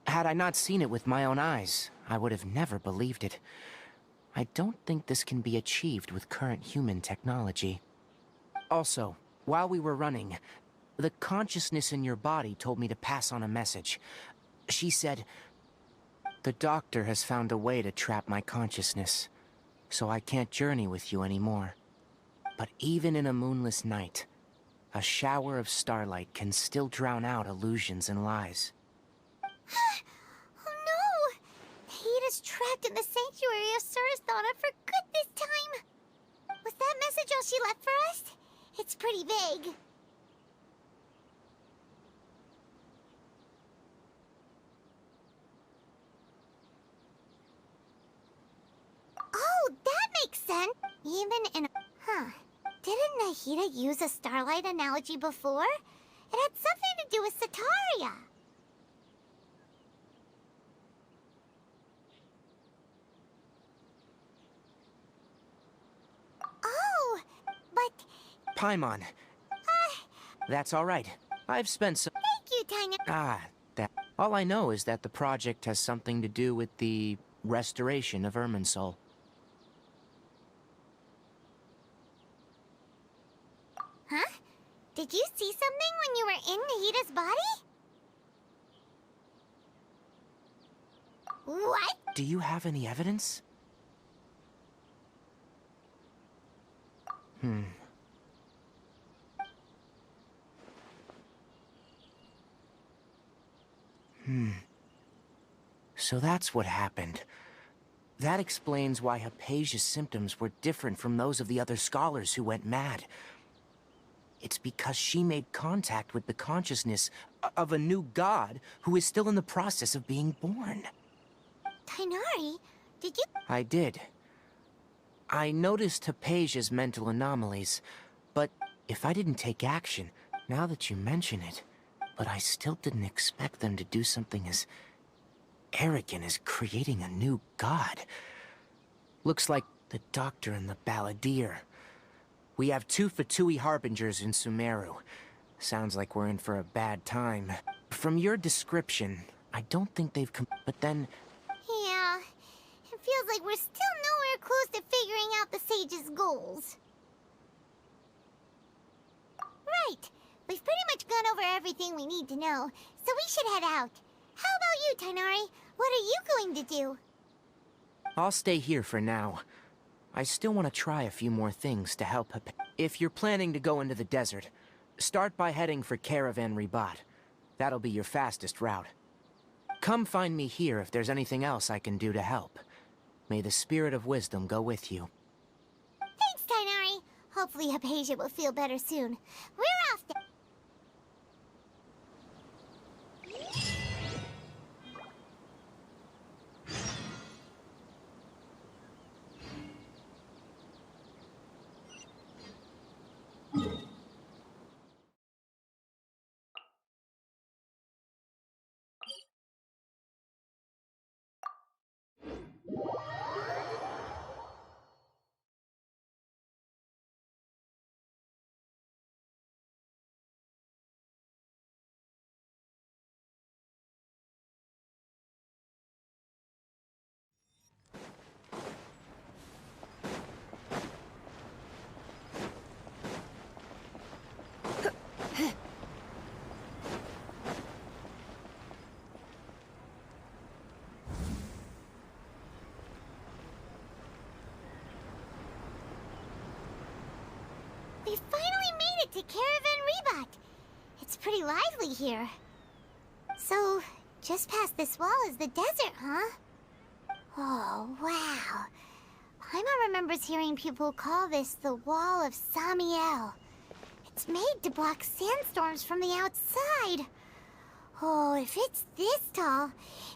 [SPEAKER 14] Had I not seen it with my own eyes, I would have never believed it. I don't think this can be achieved with current human technology. Also, while we were running, the consciousness in your body told me to pass on a message. She said, "The doctor has found a way to trap my consciousness, so I can't journey with you anymore. But even in a moonless night, a shower of starlight can still drown out illusions and lies."
[SPEAKER 3] Oh no! Nahida's trapped in the sanctuary of Surasthana for good this time. Was that message all she left for us? It's pretty vague. Oh, that makes sense. Even in Huh. Didn't Nahida use a starlight analogy before? It had something to do with Sataria. Oh, but...
[SPEAKER 14] Paimon. That's all right. I've spent some...
[SPEAKER 3] Thank you, Tiny.
[SPEAKER 14] That... All I know is that the project has something to do with the restoration of Irminsul.
[SPEAKER 3] Huh? Did you see something when you were in Nahida's body? What?
[SPEAKER 14] Do you have any evidence? So that's what happened. That explains why Hypatia's symptoms were different from those of the other scholars who went mad. It's because she made contact with the consciousness of a new god who is still in the process of being born.
[SPEAKER 3] Tainari, did you...
[SPEAKER 14] I did. I noticed Hypatia's mental anomalies, but if I didn't take action, now that you mention it, but I still didn't expect them to do something as arrogant as creating a new god. Looks like the Doctor and the Balladeer. We have 2 Fatui Harbingers in Sumeru. Sounds like we're in for a bad time. From your description, I don't think they've but then...
[SPEAKER 3] Yeah, it feels like we're still nowhere close to figuring out the Sage's goals. Right, we've pretty much gone over everything we need to know, so we should head out. How about you, Tainari? What are you going to do?
[SPEAKER 14] I'll stay here for now. I still want to try a few more things to help If you're planning to go into the desert, start by heading for Caravan Ribat. That'll be your fastest route. Come find me here if there's anything else I can do to help. May the spirit of wisdom go with you.
[SPEAKER 3] Thanks, Tainari. Hopefully Hypatia will feel better soon. We're off then. We finally made it to Caravan Rebat. It's pretty lively here. So, just past this wall is the desert, huh? Oh, wow. Paimon remembers hearing people call this the Wall of Samiel. It's made to block sandstorms from the outside. Oh, if it's this tall,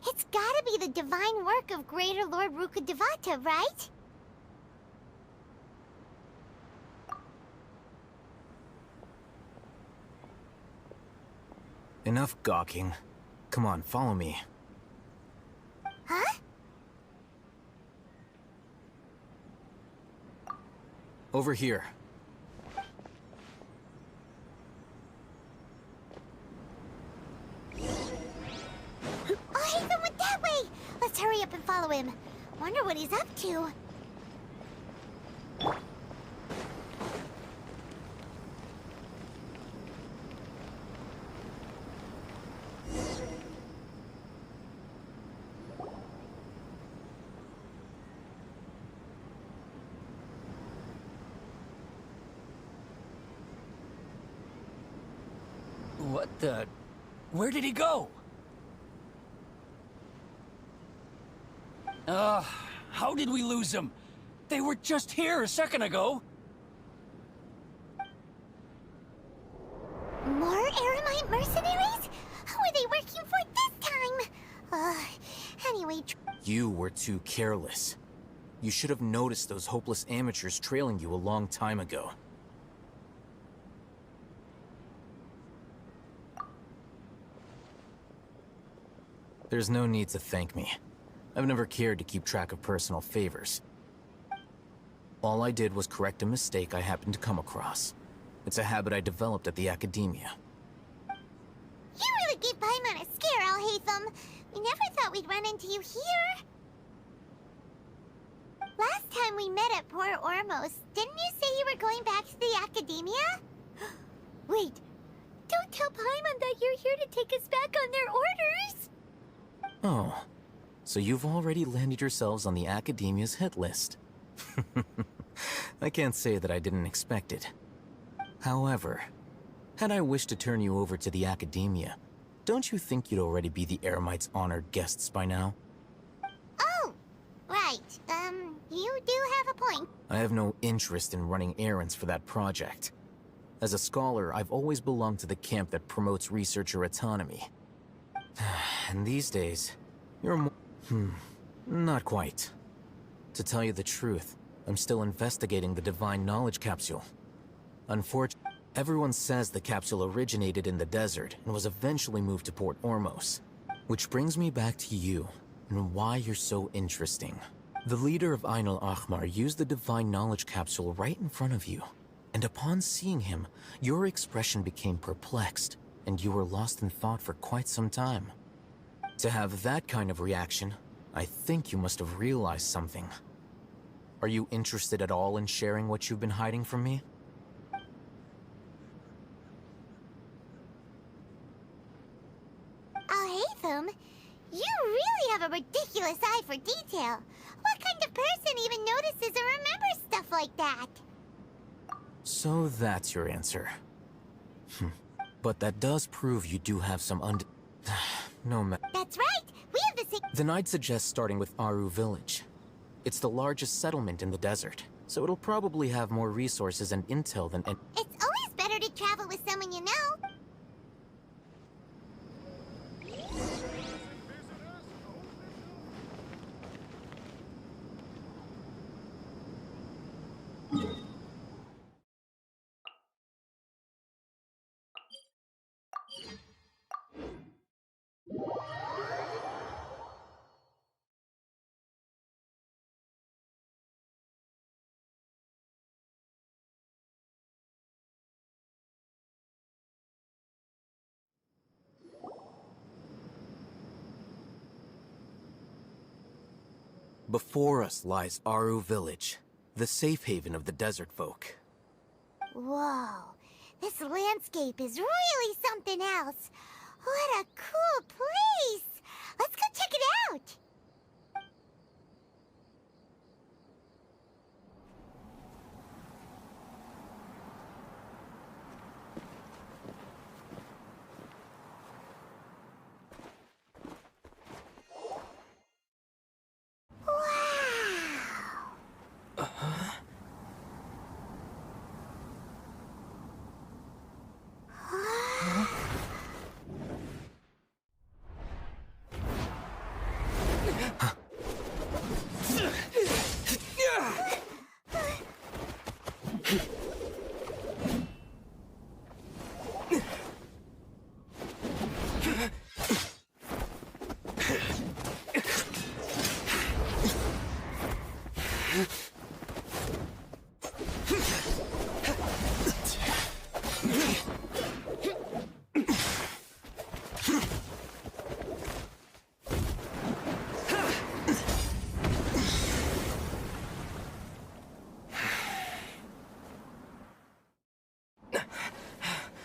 [SPEAKER 3] it's gotta be the divine work of Greater Lord Rukkhadevata, right?
[SPEAKER 14] Enough gawking. Come on, follow me.
[SPEAKER 3] Huh?
[SPEAKER 14] Over here.
[SPEAKER 3] Oh, Hatham went that way! Let's hurry up and follow him. Wonder what he's up to.
[SPEAKER 13] What the... Where did he go? How did we lose him? They were just here a second ago.
[SPEAKER 3] More Eremite mercenaries? Who are they working for this time? Anyway...
[SPEAKER 14] You were too careless. You should have noticed those hopeless amateurs trailing you a long time ago. There's no need to thank me. I've never cared to keep track of personal favors. All I did was correct a mistake I happened to come across. It's a habit I developed at the academia.
[SPEAKER 3] You really gave Paimon a scare, Al-Hatham. We never thought we'd run into you here. Last time we met at Port Ormos, didn't you say you were going back to the academia? Wait, don't tell Paimon that you're here to take us back on their orders!
[SPEAKER 14] Oh, so you've already landed yourselves on the academia's hit list. I can't say that I didn't expect it. However, had I wished to turn you over to the academia, don't you think you'd already be the Eremites' honored guests by now?
[SPEAKER 3] Oh, right. You do have a point.
[SPEAKER 14] I have no interest in running errands for that project. As a scholar, I've always belonged to the camp that promotes researcher autonomy. And these days, you're more... not quite. To tell you the truth, I'm still investigating the Divine Knowledge Capsule. Unfortunately, everyone says the capsule originated in the desert and was eventually moved to Port Ormos. Which brings me back to you, and why you're so interesting. The leader of Ain al-Ahmar used the Divine Knowledge Capsule right in front of you. And upon seeing him, your expression became perplexed, and you were lost in thought for quite some time. To have that kind of reaction, I think you must have realized something. Are you interested at all in sharing what you've been hiding from me?
[SPEAKER 3] Al-Hatham, you really have a ridiculous eye for detail. What kind of person even notices or remembers stuff like that?
[SPEAKER 14] So that's your answer. But that does prove you do have some no matter.
[SPEAKER 3] That's right! We have the same—
[SPEAKER 14] Then I'd suggest starting with Aru Village. It's the largest settlement in the desert, so it'll probably have more resources and intel than
[SPEAKER 3] It's always better to travel with someone you know.
[SPEAKER 14] Before us lies Aru Village, the safe haven of the desert folk.
[SPEAKER 3] Whoa, this landscape is really something else. What a cool place! Let's go check it out!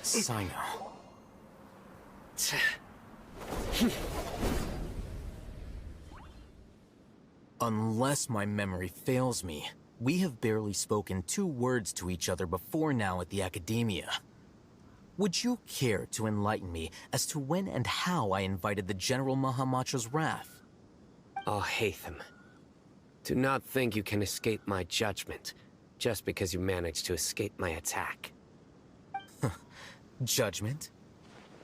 [SPEAKER 14] Sino. Unless my memory fails me, we have barely spoken 2 words to each other before now at the Academia. Would you care to enlighten me as to when and how I invited the General Mahamatra's wrath?
[SPEAKER 15] Alhaitham, do not think you can escape my judgment just because you managed to escape my attack.
[SPEAKER 14] Judgment?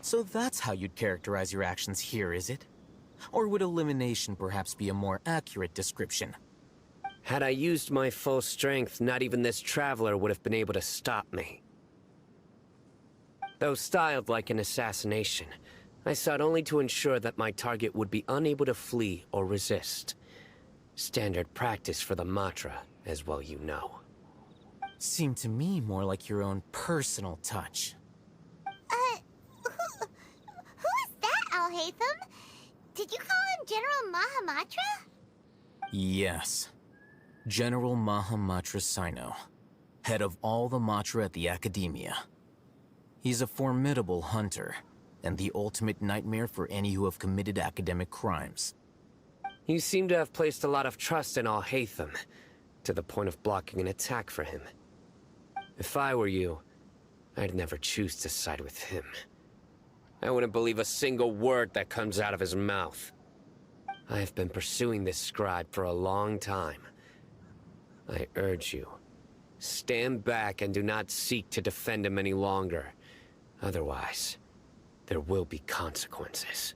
[SPEAKER 14] So that's how you'd characterize your actions here, is it? Or would elimination perhaps be a more accurate description?
[SPEAKER 15] Had I used my full strength, not even this traveler would have been able to stop me. Though styled like an assassination, I sought only to ensure that my target would be unable to flee or resist. Standard practice for the Matra, as well you know.
[SPEAKER 14] Seemed to me more like your own personal touch.
[SPEAKER 3] Who is that, Alhaitham? Did you call him General Mahamatra?
[SPEAKER 14] Yes. General Mahamatra Sino, head of all the Matra at the Academia. He's a formidable hunter, and the ultimate nightmare for any who have committed academic crimes.
[SPEAKER 15] You seem to have placed a lot of trust in Alhaitham, to the point of blocking an attack for him. If I were you, I'd never choose to side with him. I wouldn't believe a single word that comes out of his mouth. I have been pursuing this scribe for a long time. I urge you, stand back and do not seek to defend him any longer. Otherwise, there will be consequences.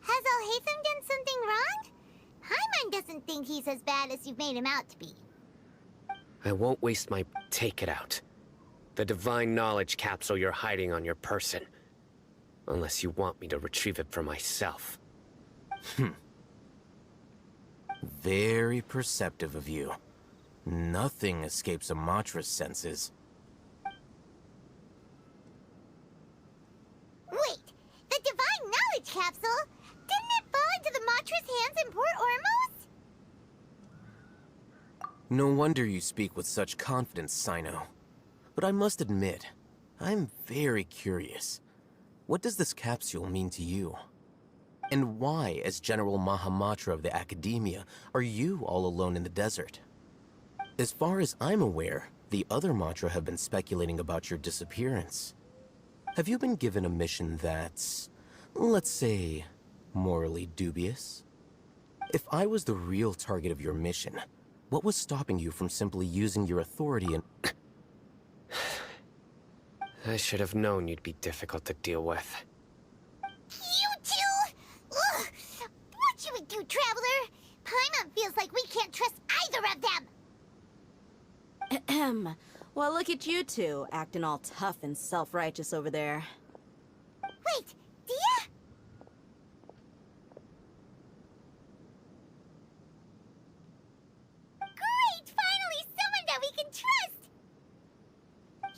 [SPEAKER 3] Has Alhaitham done something wrong? Paimon doesn't think he's as bad as you've made him out to be.
[SPEAKER 15] I won't waste my... Take it out. The divine knowledge capsule you're hiding on your person. Unless you want me to retrieve it for myself.
[SPEAKER 14] Very perceptive of you. Nothing escapes a Matra's senses.
[SPEAKER 3] Wait, the divine knowledge capsule? Didn't it fall into the Matra's hands in Port Ormos?
[SPEAKER 14] No wonder you speak with such confidence, Sino. But I must admit, I'm very curious. What does this capsule mean to you? And why, as General Mahamatra of the Academia, are you all alone in the desert? As far as I'm aware, the other Matra have been speculating about your disappearance. Have you been given a mission that's, let's say, morally dubious? If I was the real target of your mission, what was stopping you from simply using your authority and...
[SPEAKER 15] I should have known you'd be difficult to deal with.
[SPEAKER 3] You two? Ugh! What you would do, Traveler? Paimon feels like we can't trust either of them!
[SPEAKER 6] Ahem. Well, look at you two, acting all tough and self-righteous over there.
[SPEAKER 3] Wait, Dia? Great! Finally, someone that we can trust!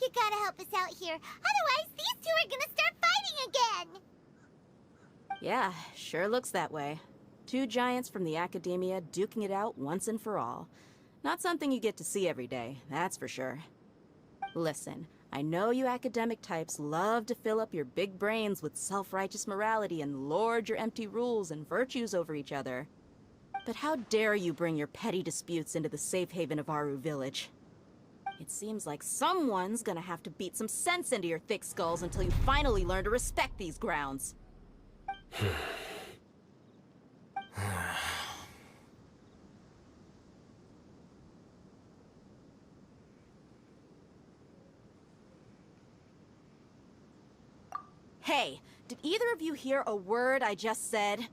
[SPEAKER 3] You gotta help us out here, otherwise these two are gonna start fighting again!
[SPEAKER 6] Yeah, sure looks that way. 2 giants from the Academia duking it out once and for all. Not something you get to see every day, that's for sure. Listen, I know you academic types love to fill up your big brains with self-righteous morality and lord your empty rules and virtues over each other. But how dare you bring your petty disputes into the safe haven of Aru Village? It seems like someone's gonna have to beat some sense into your thick skulls until you finally learn to respect these grounds. Hey, did either of you hear a word I just said?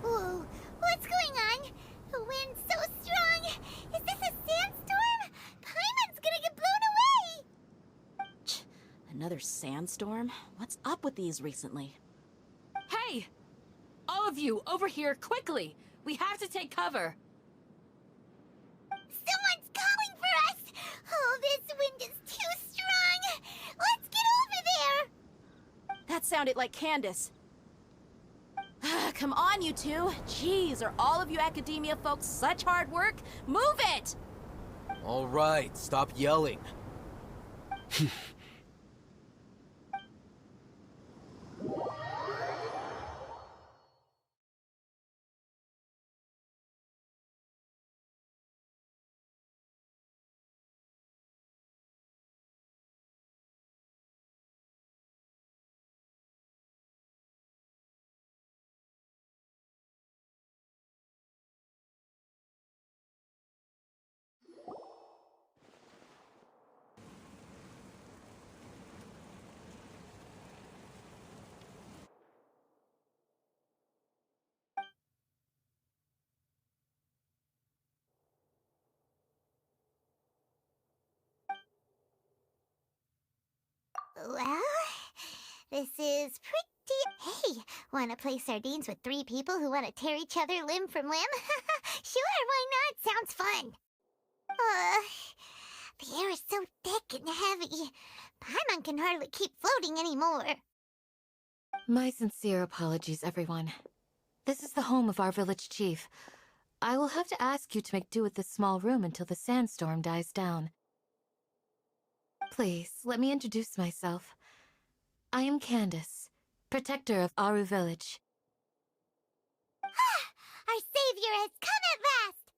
[SPEAKER 3] Whoa, what's going on? The wind's so strong! Is this a sandstorm? Paimon's gonna get blown away!
[SPEAKER 6] Another sandstorm? What's up with these recently?
[SPEAKER 1] Hey! All of you, over here, quickly! We have to take cover!
[SPEAKER 3] Someone's calling for us! Oh, this wind is too strong! Let's get over there!
[SPEAKER 6] That sounded like Candace.
[SPEAKER 10] Come on, you two. Jeez, are all of you academia folks such hard work? Move it!
[SPEAKER 16] All right, stop yelling.
[SPEAKER 3] Well, this is pretty... Hey, wanna play sardines with 3 people who wanna tear each other limb from limb? Sure, why not? Sounds fun. The air is so thick and heavy. Paimon can hardly keep floating anymore.
[SPEAKER 1] My sincere apologies, everyone. This is the home of our village chief. I will have to ask you to make do with this small room until the sandstorm dies down. Please, let me introduce myself. I am Candace, protector of Aru Village.
[SPEAKER 3] Our savior has come at last!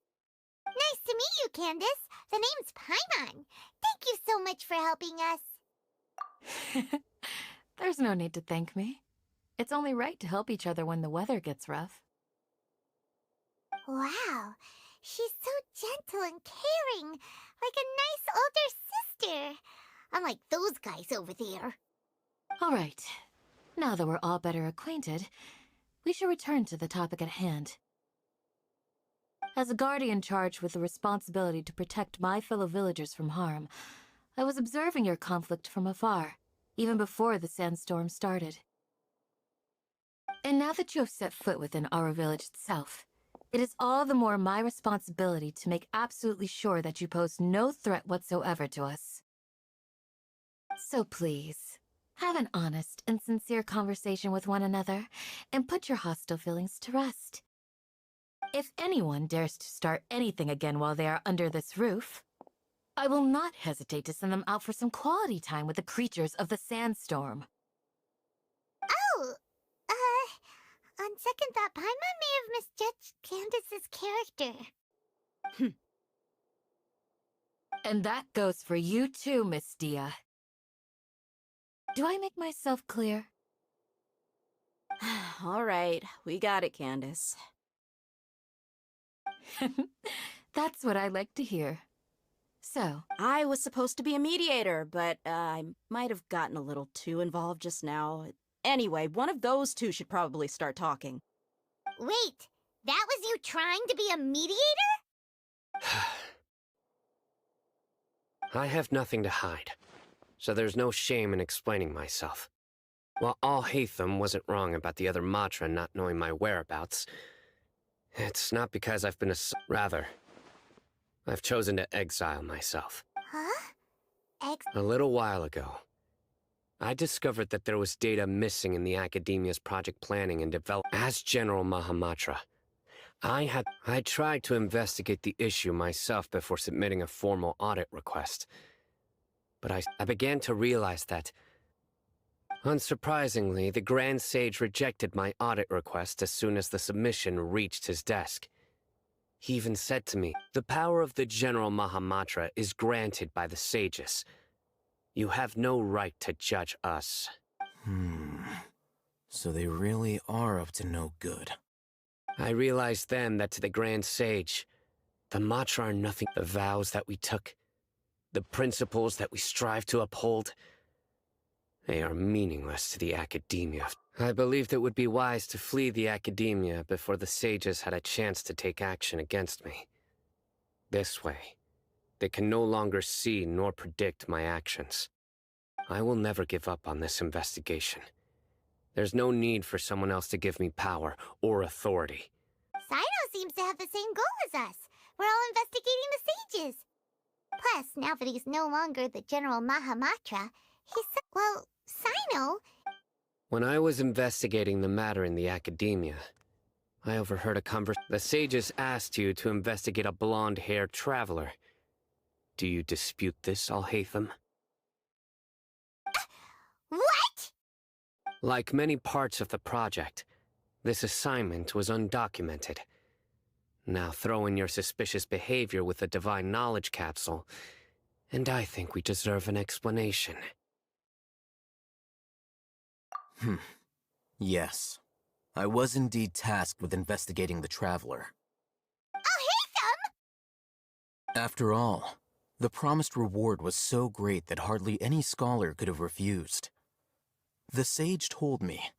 [SPEAKER 3] Nice to meet you, Candace. The name's Paimon. Thank you so much for helping us.
[SPEAKER 1] There's no need to thank me. It's only right to help each other when the weather gets rough.
[SPEAKER 3] Wow, she's so gentle and caring, like a nice older sister. Unlike those guys over there.
[SPEAKER 1] All right. Now that we're all better acquainted, we should return to the topic at hand. As a guardian charged with the responsibility to protect my fellow villagers from harm, I was observing your conflict from afar, even before the sandstorm started. And now that you have set foot within our village itself, it is all the more my responsibility to make absolutely sure that you pose no threat whatsoever to us. So please, have an honest and sincere conversation with one another, and put your hostile feelings to rest. If anyone dares to start anything again while they are under this roof, I will not hesitate to send them out for some quality time with the creatures of the sandstorm.
[SPEAKER 3] Oh! On second thought, Paimon may have misjudged Candace's character.
[SPEAKER 1] And that goes for you too, Miss Dia. Do I make myself clear?
[SPEAKER 10] All right, we got it, Candace.
[SPEAKER 1] That's what I like to hear. So,
[SPEAKER 10] I was supposed to be a mediator, but I might have gotten a little too involved just now. Anyway, one of those two should probably start talking.
[SPEAKER 3] Wait, that was you trying to be a mediator?
[SPEAKER 15] I have nothing to hide, so there's no shame in explaining myself. While Alhaitham wasn't wrong about the other Matra not knowing my whereabouts, it's not because I've been rather, I've chosen to exile myself.
[SPEAKER 3] Huh?
[SPEAKER 15] A little while ago, I discovered that there was data missing in the Academia's project planning and development. As General Mahamatra, I tried to investigate the issue myself before submitting a formal audit request. But I began to realize that, unsurprisingly, the Grand Sage rejected my audit request as soon as the submission reached his desk. He even said to me, "The power of the General Mahamatra is granted by the sages. You have no right to judge us."
[SPEAKER 16] So they really are up to no good.
[SPEAKER 15] I realized then that to the Grand Sage, the Matra are nothing. The vows that we took, the principles that we strive to uphold, they are meaningless to the Academia. I believed it would be wise to flee the Academia before the sages had a chance to take action against me. This way, they can no longer see nor predict my actions. I will never give up on this investigation. There's no need for someone else to give me power or authority.
[SPEAKER 3] Sino seems to have the same goal as us. We're all investigating the sages. Plus, now that he's no longer the General Mahamatra, he's... Well, Sino...
[SPEAKER 15] When I was investigating the matter in the academia, I overheard a conversation. The sages asked you to investigate a blonde-haired traveler. Do you dispute this, Alhaitham?
[SPEAKER 3] What?
[SPEAKER 15] Like many parts of the project, this assignment was undocumented. Now throw in your suspicious behavior with the Divine Knowledge Capsule, and I think we deserve an explanation.
[SPEAKER 16] Yes. I was indeed tasked with investigating the Traveler.
[SPEAKER 3] Alhaitham!
[SPEAKER 16] After all, the promised reward was so great that hardly any scholar could have refused. The sage told me,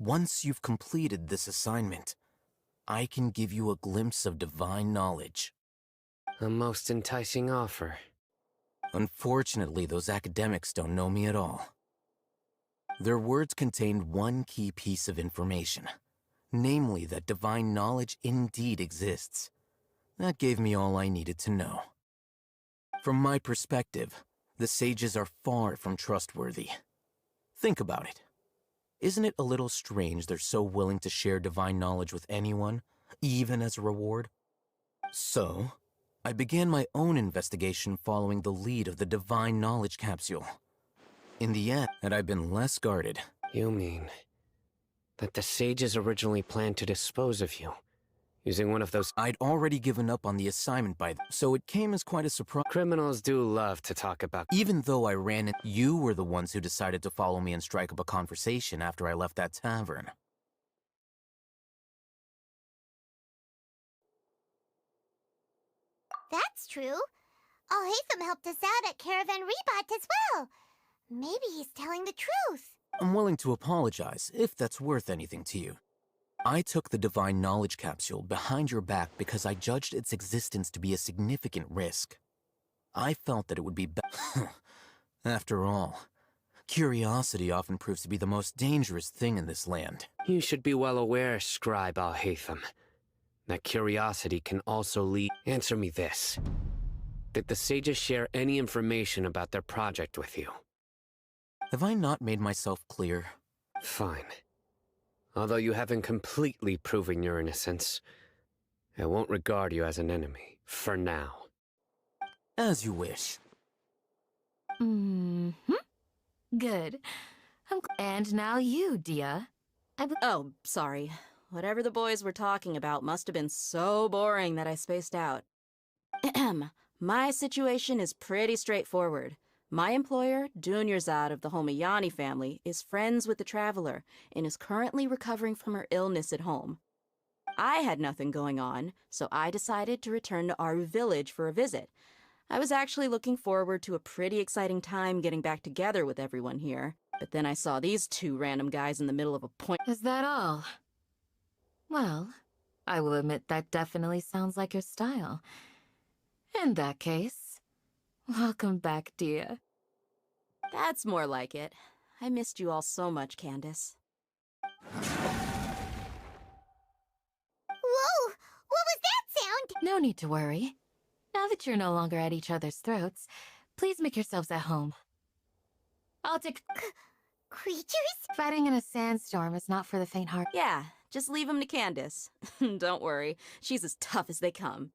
[SPEAKER 16] once you've completed this assignment, I can give you a glimpse of divine knowledge.
[SPEAKER 15] A most enticing offer.
[SPEAKER 16] Unfortunately, those academics don't know me at all. Their words contained one key piece of information, namely that divine knowledge indeed exists. That gave me all I needed to know. From my perspective, the sages are far from trustworthy. Think about it. Isn't it a little strange they're so willing to share divine knowledge with anyone, even as a reward? So, I began my own investigation following the lead of the Divine Knowledge Capsule. In the end, had I been less guarded...
[SPEAKER 15] You mean that the sages originally planned to dispose of you, using one of those...
[SPEAKER 16] I'd already given up on the assignment by then, so it came as quite a surprise.
[SPEAKER 15] Criminals do love to talk about...
[SPEAKER 16] Even though I ran it, you were the ones who decided to follow me and strike up a conversation after I left that tavern.
[SPEAKER 3] That's true. Alhaitham helped us out at Caravan Rebot as well. Maybe he's telling the truth.
[SPEAKER 16] I'm willing to apologize, if that's worth anything to you. I took the Divine Knowledge Capsule behind your back because I judged its existence to be a significant risk. I felt that it would be After all, curiosity often proves to be the most dangerous thing in this land.
[SPEAKER 15] You should be well aware, Scribe Alhaitham, that curiosity can also lead... Answer me this. Did the sages share any information about their project with you?
[SPEAKER 16] Have I not made myself clear?
[SPEAKER 15] Fine. Although you haven't completely proven your innocence, I won't regard you as an enemy, for now.
[SPEAKER 16] As you wish.
[SPEAKER 1] Good. And now you, Dia.
[SPEAKER 10] Oh, sorry. Whatever the boys were talking about must have been so boring that I spaced out. My situation is pretty straightforward. My employer, Dunyarzad of the Homayani family, is friends with the Traveler and is currently recovering from her illness at home. I had nothing going on, so I decided to return to Aru village for a visit. I was actually looking forward to a pretty exciting time getting back together with everyone here, but then I saw these two random guys in the middle of a point.
[SPEAKER 1] Is that all? Well, I will admit that definitely sounds like your style. In that case, welcome back, Dia.
[SPEAKER 10] That's more like it. I missed you all so much, Candace.
[SPEAKER 3] Whoa! What was that sound?
[SPEAKER 1] No need to worry. Now that you're no longer at each other's throats, please make yourselves at home. I'll take...
[SPEAKER 3] Creatures?
[SPEAKER 1] Fighting in a sandstorm is not for the faint-hearted.
[SPEAKER 10] Yeah, just leave them to Candace. Don't worry, she's as tough as they come.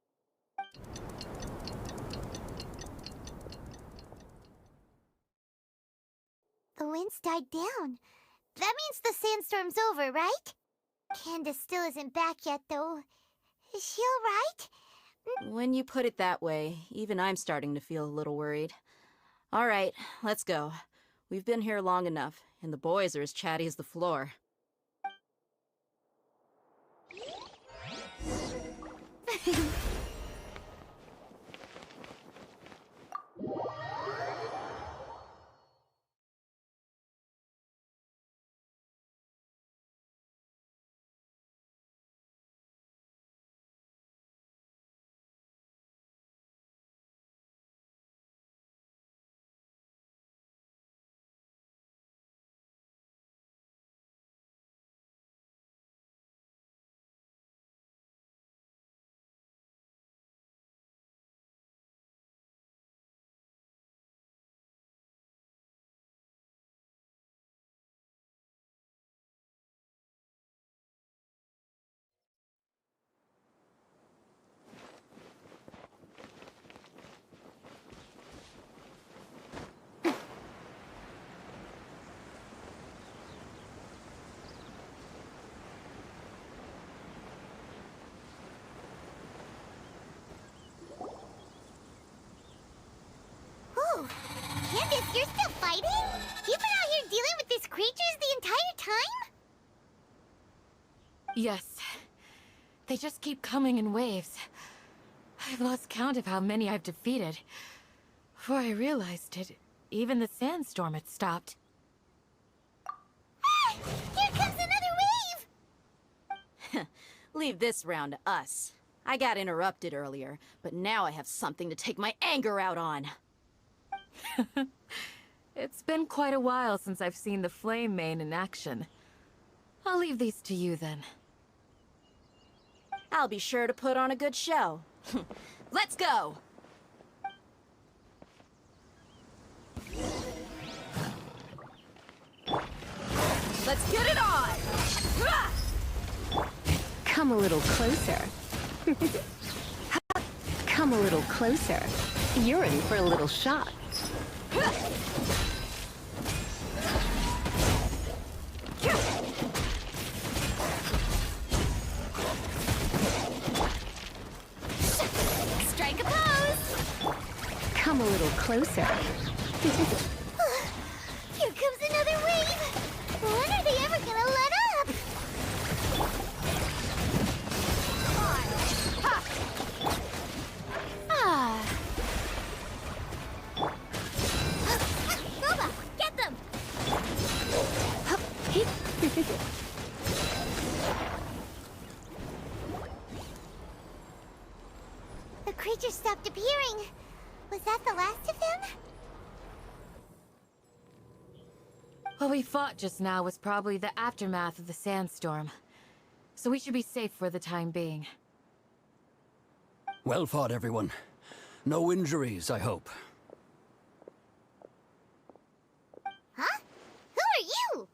[SPEAKER 3] The wind's died down. That means the sandstorm's over, right? Candace still isn't back yet, though. Is she alright?
[SPEAKER 10] When you put it that way, even I'm starting to feel a little worried. All right, let's go. We've been here long enough, and the boys are as chatty as the floor.
[SPEAKER 3] creatures the entire time?
[SPEAKER 1] Yes. They just keep coming in waves. I've lost count of how many I've defeated. Before I realized it, even the sandstorm had stopped.
[SPEAKER 3] Ah! Here comes another wave!
[SPEAKER 10] Leave this round to us. I got interrupted earlier, but now I have something to take my anger out on.
[SPEAKER 1] It's been quite a while since I've seen the flame main in action. I'll leave these to you then.
[SPEAKER 10] I'll be sure to put on a good show. Let's go! Let's get it on!
[SPEAKER 9] Come a little closer. Come a little closer. You're in for a little shock.
[SPEAKER 3] Strike a pose!
[SPEAKER 9] Come a little closer.
[SPEAKER 3] Here comes another wave! When are they ever gonna let up?
[SPEAKER 1] Ah.
[SPEAKER 3] Boba, get them! The creature stopped appearing. Was that the last of them?
[SPEAKER 1] What we fought just now was probably the aftermath of the sandstorm. So we should be safe for the time being.
[SPEAKER 17] Well fought, everyone. No injuries, I hope.
[SPEAKER 3] Huh? Who are you?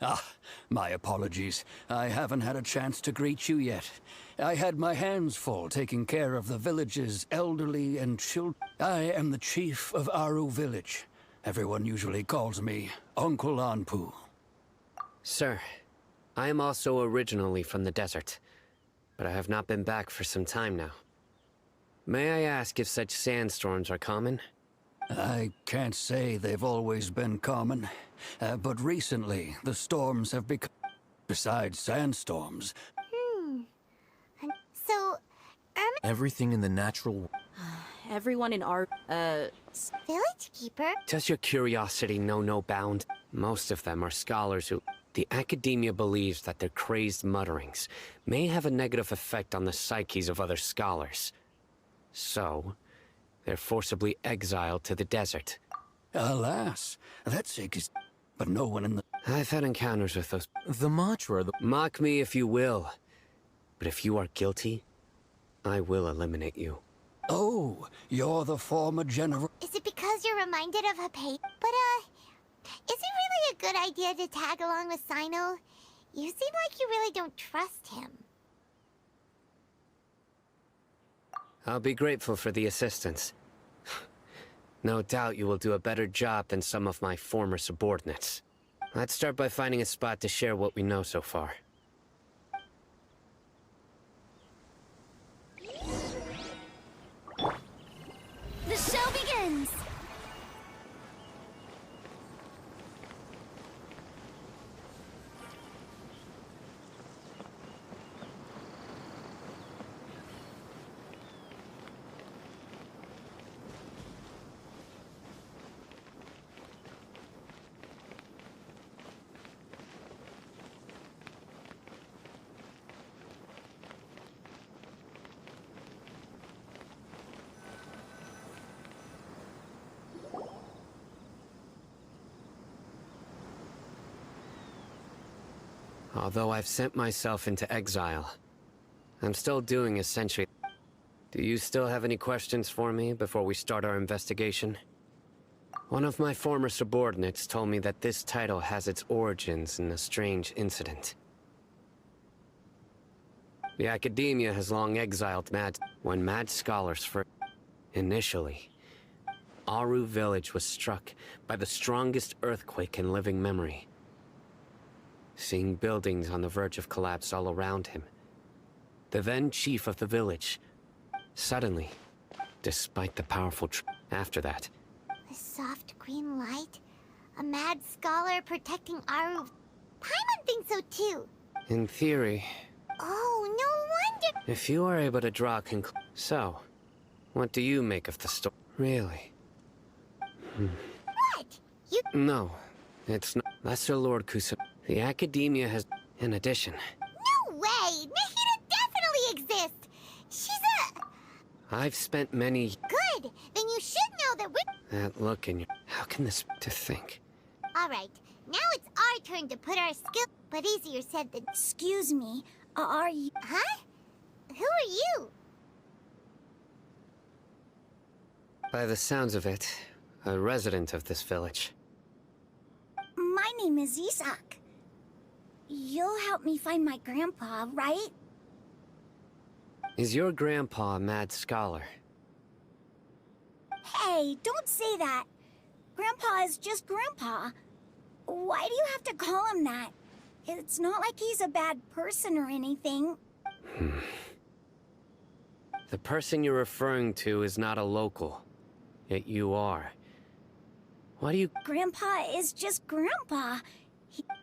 [SPEAKER 17] Ah, my apologies. I haven't had a chance to greet you yet. I had my hands full taking care of the village's elderly and children. I am the chief of Aru Village. Everyone usually calls me Uncle Anpu.
[SPEAKER 15] Sir, I am also originally from the desert, but I have not been back for some time now. May I ask if such sandstorms are common?
[SPEAKER 17] I can't say they've always been common, but recently the storms have become... Besides sandstorms...
[SPEAKER 3] So,
[SPEAKER 16] Everything in the natural...
[SPEAKER 10] Everyone in our,
[SPEAKER 3] Village Keeper?
[SPEAKER 15] Does your curiosity know no bound? Most of them are scholars who... The academia believes that their crazed mutterings may have a negative effect on the psyches of other scholars. So, they're forcibly exiled to the desert.
[SPEAKER 17] Alas, that sake is... But no one in the...
[SPEAKER 15] I've had encounters with those...
[SPEAKER 16] The mantra...
[SPEAKER 15] Mock me if you will. But if you are guilty, I will eliminate you.
[SPEAKER 17] Oh, you're the former general...
[SPEAKER 3] Is it because you're reminded of Hapate? But, is it really a good idea to tag along with Sino? You seem like you really don't trust him.
[SPEAKER 15] I'll be grateful for the assistance. No doubt you will do a better job than some of my former subordinates. Let's start by finding a spot to share what we know so far.
[SPEAKER 3] The show begins!
[SPEAKER 15] Although I've sent myself into exile, I'm still doing essentially... Do you still have any questions for me before we start our investigation? One of my former subordinates told me that this title has its origins in a strange incident. The academia has long exiled when mad scholars for... Initially, Aru Village was struck by the strongest earthquake in living memory. Seeing buildings on the verge of collapse all around him, the then chief of the village, suddenly, despite the powerful after that,
[SPEAKER 3] A soft green light, A mad scholar protecting Aru. Paimon thinks so too.
[SPEAKER 15] In theory,
[SPEAKER 3] Oh, no wonder.
[SPEAKER 15] if you are able to draw So, what do you make of the story? Really?
[SPEAKER 3] What? You.
[SPEAKER 15] No, it's not. Lesser Lord Kusa. The Academia has. In addition.
[SPEAKER 3] No way! Nahida definitely exists! She's a.
[SPEAKER 15] I've spent many.
[SPEAKER 3] Good! Then you should know that we're.
[SPEAKER 15] That look in your. How can this. To think?
[SPEAKER 3] Alright, now it's our turn to put our skill. But easier said than.
[SPEAKER 18] Excuse me, are you.
[SPEAKER 3] Huh? Who are you?
[SPEAKER 15] By the sounds of it, a resident of this village.
[SPEAKER 18] My name is Isak. You'll help me find my grandpa, right?
[SPEAKER 15] Is your grandpa a mad scholar?
[SPEAKER 18] Hey, don't say that. Grandpa is just Grandpa. Why do you have to call him that? It's not like he's a bad person or anything.
[SPEAKER 15] The person you're referring to is not a local. Yet you are. Why do you...
[SPEAKER 18] Grandpa is just Grandpa.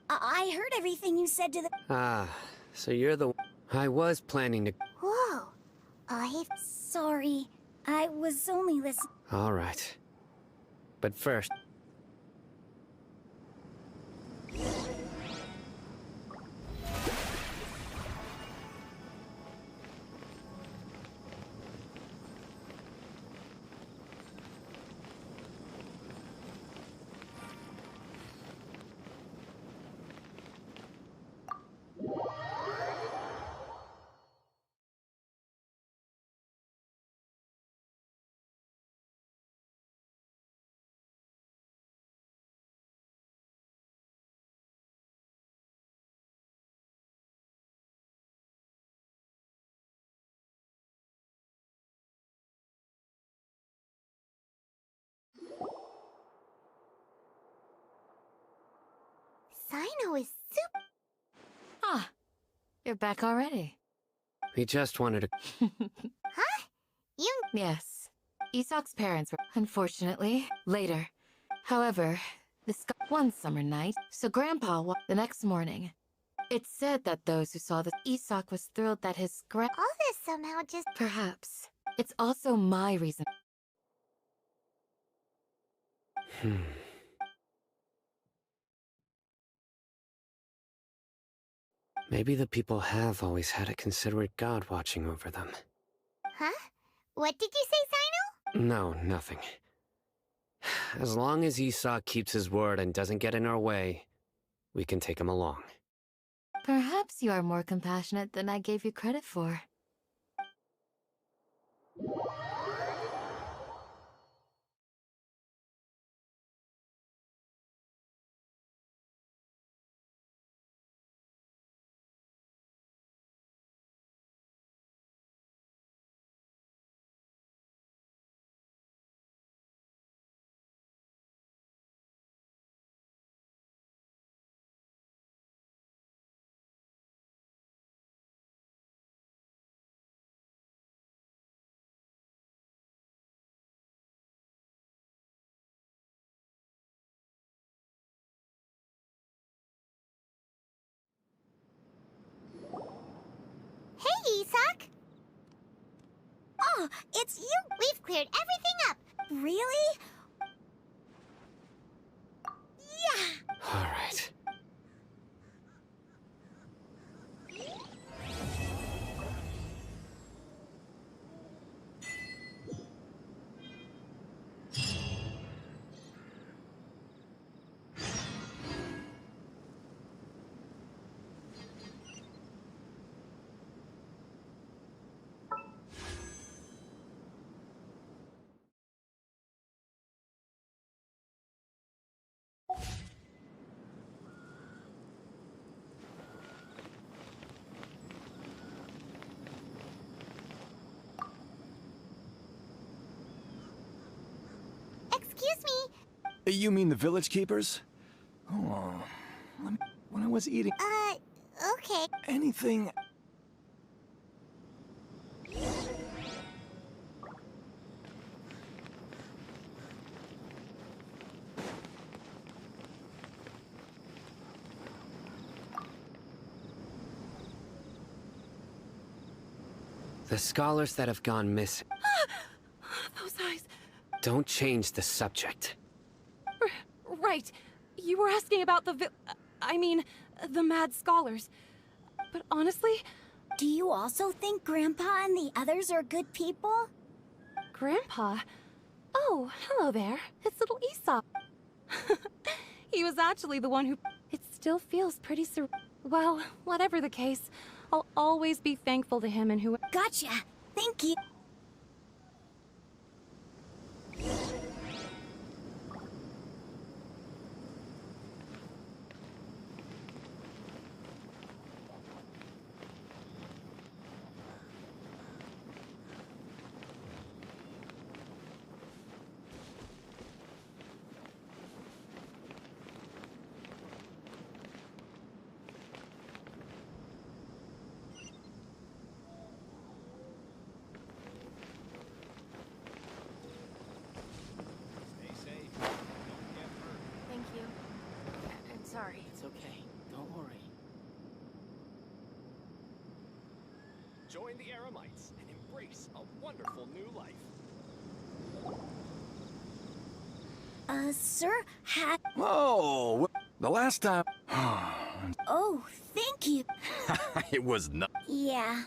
[SPEAKER 18] I heard everything you said to the...
[SPEAKER 15] Ah, so you're the... I was planning to...
[SPEAKER 3] Whoa.
[SPEAKER 18] Sorry. I was only listening.
[SPEAKER 15] All right. But first...
[SPEAKER 3] Sino is super.
[SPEAKER 1] Ah, you're back already.
[SPEAKER 15] We just wanted to...
[SPEAKER 3] Huh? You...
[SPEAKER 1] Yes. Isak's parents were, unfortunately, later. However, one summer night, so Grandpa the next morning. It's said that those who saw the Isak was thrilled that his
[SPEAKER 3] All this somehow just...
[SPEAKER 1] Perhaps. It's also my reason.
[SPEAKER 15] Maybe the people have always had a considerate god watching over them.
[SPEAKER 3] Huh? What did you say, Sino?
[SPEAKER 15] No, nothing. As long as Isak keeps his word and doesn't get in our way, we can take him along.
[SPEAKER 1] Perhaps you are more compassionate than I gave you credit for.
[SPEAKER 3] Hey, Isak!
[SPEAKER 18] Oh, it's you!
[SPEAKER 3] We've cleared everything up!
[SPEAKER 18] Really? Yeah!
[SPEAKER 15] All right.
[SPEAKER 3] Excuse me.
[SPEAKER 11] You mean the village keepers? Oh, when I was eating...
[SPEAKER 3] Okay.
[SPEAKER 11] Anything...
[SPEAKER 15] The scholars that have gone missing.
[SPEAKER 19] Those eyes.
[SPEAKER 15] Don't change the subject.
[SPEAKER 19] Right. You were asking about the the mad scholars. But honestly...
[SPEAKER 18] Do you also think Grandpa and the others are good people?
[SPEAKER 19] Grandpa? Oh, hello there. It's little Aesop. He was actually the one who... It still feels pretty Well, whatever the case, I'll always be thankful to him and who...
[SPEAKER 18] Gotcha. Thank you.
[SPEAKER 19] Thank you. I'm sorry.
[SPEAKER 20] It's okay. Don't worry.
[SPEAKER 21] Join the Eremites and embrace a wonderful new life.
[SPEAKER 18] Sir,
[SPEAKER 22] Oh, the last time...
[SPEAKER 18] Oh, thank you.
[SPEAKER 22] It was not...
[SPEAKER 18] Yeah.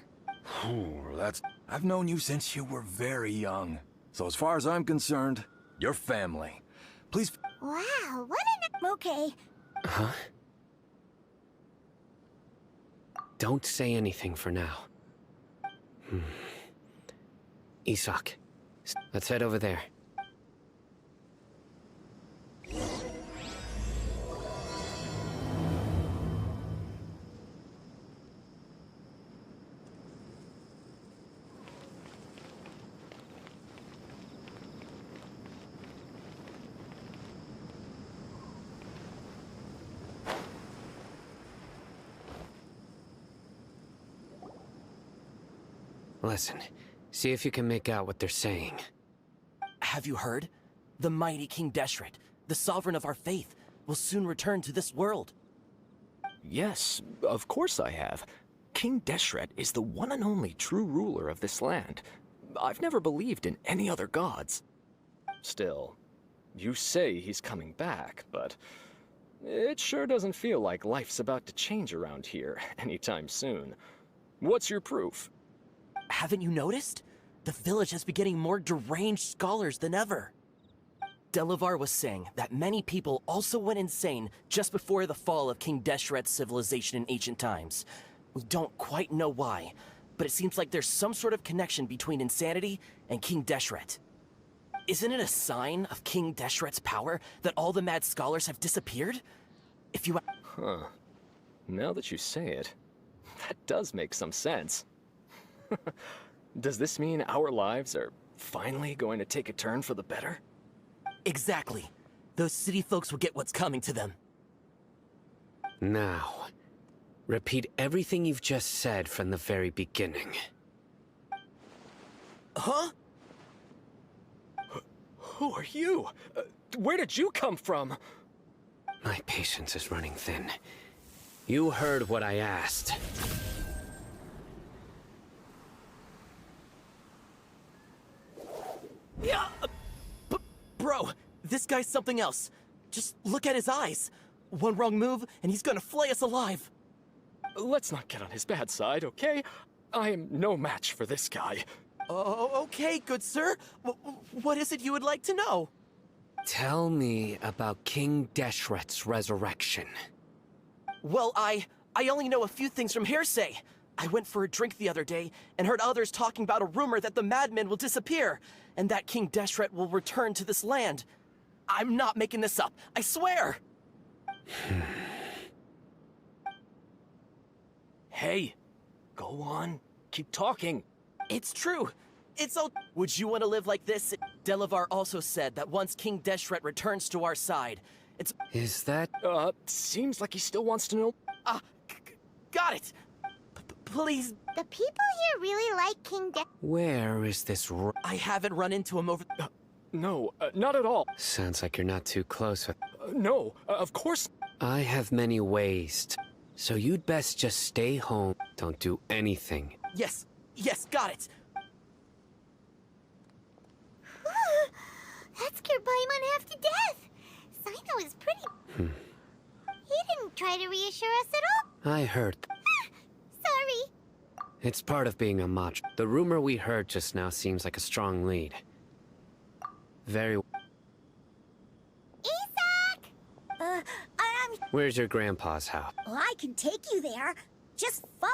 [SPEAKER 22] That's... I've known you since you were very young. So as far as I'm concerned, you're family. Please...
[SPEAKER 18] Wow, what an... Okay.
[SPEAKER 15] Huh? Don't say anything for now. Isak, let's head over there. Listen, see if you can make out what they're saying.
[SPEAKER 23] Have you heard? The mighty King Deshret, the sovereign of our faith, will soon return to this world.
[SPEAKER 24] Yes, of course I have. King Deshret is the one and only true ruler of this land. I've never believed in any other gods. Still, you say he's coming back, but it sure doesn't feel like life's about to change around here anytime soon. What's your proof?
[SPEAKER 23] Haven't you noticed? The village has been getting more deranged scholars than ever. Delavar was saying that many people also went insane just before the fall of King Deshret's civilization in ancient times. We don't quite know why, but it seems like there's some sort of connection between insanity and King Deshret. Isn't it a sign of King Deshret's power that all the mad scholars have disappeared? If you...
[SPEAKER 24] Huh. Now that you say it, that does make some sense. Does this mean our lives are finally going to take a turn for the better?
[SPEAKER 23] Exactly. Those city folks will get what's coming to them.
[SPEAKER 15] Now, repeat everything you've just said from the very beginning.
[SPEAKER 23] Huh?
[SPEAKER 24] Who are you? Where did you come from?
[SPEAKER 15] My patience is running thin. You heard what I asked.
[SPEAKER 23] Yeah, bro, this guy's something else. Just look at his eyes. One wrong move, and he's gonna flay us alive.
[SPEAKER 21] Let's not get on his bad side, okay? I am no match for this guy.
[SPEAKER 23] Oh, okay, good sir. What is it you would like to know?
[SPEAKER 15] Tell me about King Deshret's resurrection.
[SPEAKER 23] Well, I only know a few things from hearsay. I went for a drink the other day and heard others talking about a rumor that the madmen will disappear and that King Deshret will return to this land. I'm not making this up, I swear!
[SPEAKER 21] Hey, go on, keep talking.
[SPEAKER 23] It's true. It's all... Would you want to live like this? Delavar also said that once King Deshret returns to our side, it's...
[SPEAKER 15] Is that...
[SPEAKER 21] Seems like he still wants to know...
[SPEAKER 23] Got it! Please...
[SPEAKER 3] The people here really like King
[SPEAKER 15] Where is this
[SPEAKER 23] I haven't run into him over...
[SPEAKER 21] No, not at all.
[SPEAKER 15] Sounds like you're not too close with...
[SPEAKER 21] No, of course...
[SPEAKER 15] I have many ways, so you'd best just stay home. Don't do anything.
[SPEAKER 23] Yes, Yes, got it!
[SPEAKER 3] That scared Paimon half to death. Sino is pretty... He didn't try to reassure us at all.
[SPEAKER 15] I heard.
[SPEAKER 3] Sorry.
[SPEAKER 15] It's part of being a mach. The rumor we heard just now seems like a strong lead. Very...
[SPEAKER 3] Isak!
[SPEAKER 18] I'm...
[SPEAKER 15] Where's your grandpa's house?
[SPEAKER 18] Well, I can take you there. Just follow...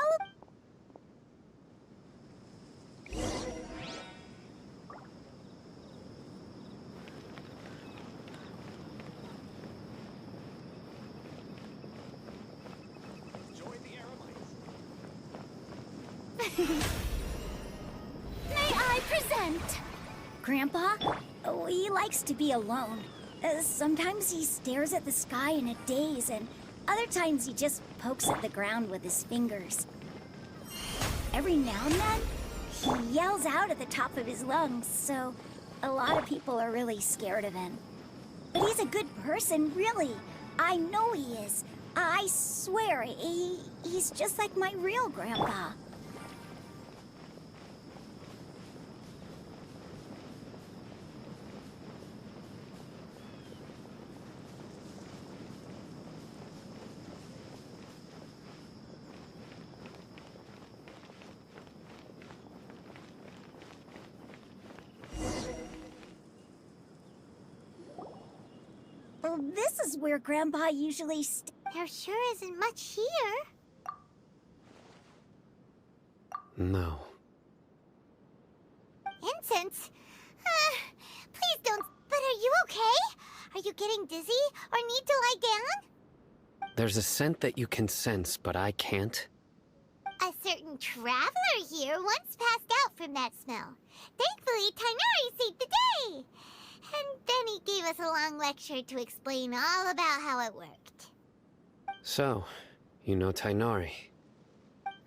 [SPEAKER 18] May I present? Grandpa? Oh, he likes to be alone. Sometimes he stares at the sky in a daze, and other times he just pokes at the ground with his fingers. Every now and then, he yells out at the top of his lungs, so a lot of people are really scared of him. But he's a good person, really. I know he is. I swear, he's just like my real grandpa. Well, this is where Grandpa usually
[SPEAKER 3] There sure isn't much here.
[SPEAKER 15] No.
[SPEAKER 3] Incense? Please don't... But are you okay? Are you getting dizzy or need to lie down?
[SPEAKER 15] There's a scent that you can sense, but I can't.
[SPEAKER 3] A certain traveler here once passed out from that smell. Thankfully, Tighnari saved the day. And then he gave us a long lecture to explain all about how it worked.
[SPEAKER 15] So, you know Tighnari.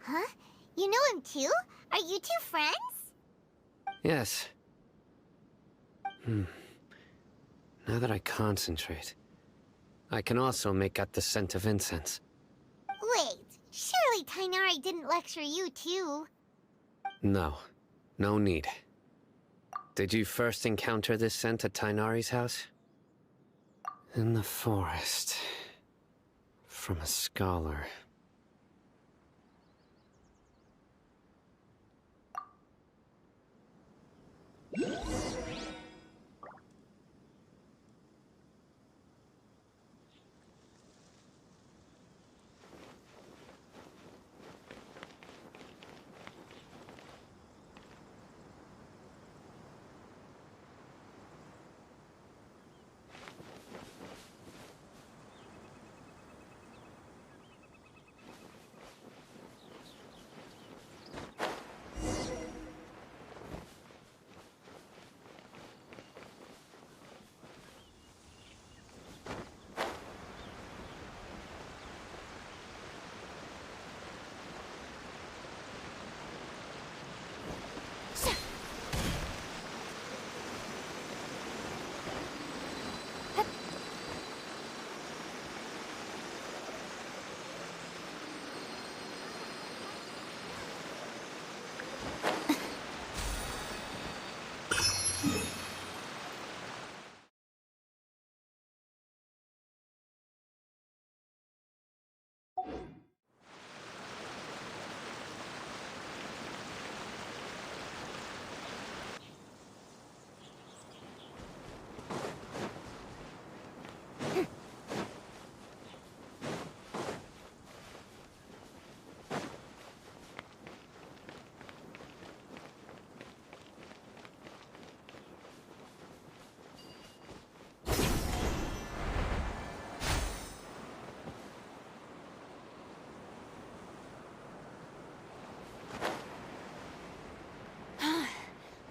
[SPEAKER 3] Huh? You know him too? Are you two friends?
[SPEAKER 15] Yes. Now that I concentrate, I can also make out the scent of incense.
[SPEAKER 3] Wait, surely Tighnari didn't lecture you too?
[SPEAKER 15] No. No need. Did you first encounter this scent at Tighnari's house? In the forest. From a scholar.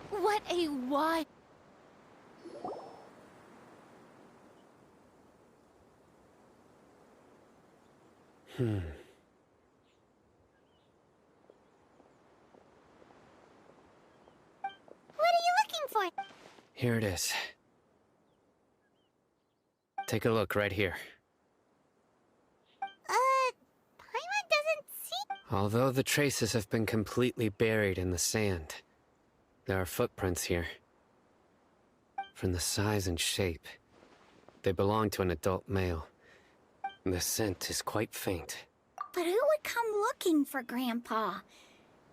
[SPEAKER 1] What a why?
[SPEAKER 15] What are
[SPEAKER 3] you looking for?
[SPEAKER 15] Here it is. Take a look right here.
[SPEAKER 3] Paimon doesn't see...
[SPEAKER 15] Although the traces have been completely buried in the sand, there are footprints here. From the size and shape, they belong to an adult male. The scent is quite faint.
[SPEAKER 18] But who would come looking for Grandpa?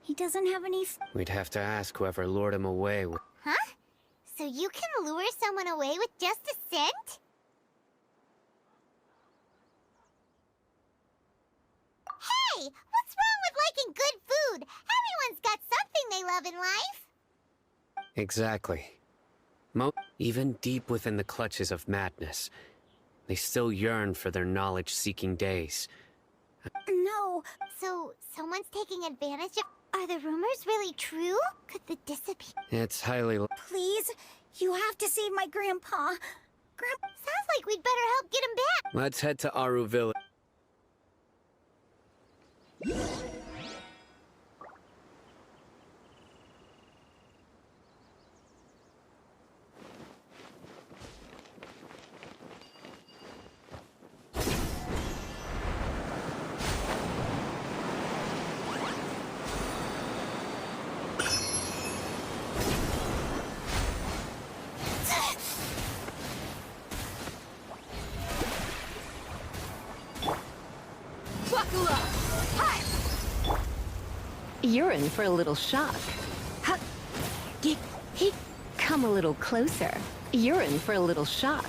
[SPEAKER 18] He doesn't have any
[SPEAKER 15] We'd have to ask whoever lured him away.
[SPEAKER 3] Huh? So you can lure someone away with just a scent? Hey! What's wrong with liking good food? Everyone's got something they love in life.
[SPEAKER 15] Exactly. Even deep within the clutches of madness, they still yearn for their knowledge-seeking days.
[SPEAKER 3] No. So, someone's taking advantage of... Are the rumors really true? Could the disappear...
[SPEAKER 15] It's highly...
[SPEAKER 18] Please, you have to save my Grandpa.
[SPEAKER 3] Sounds like we'd better help get him back.
[SPEAKER 15] Let's head to Aru Village.
[SPEAKER 9] You're in for a little shock. Come a little closer. You're in for a little shock.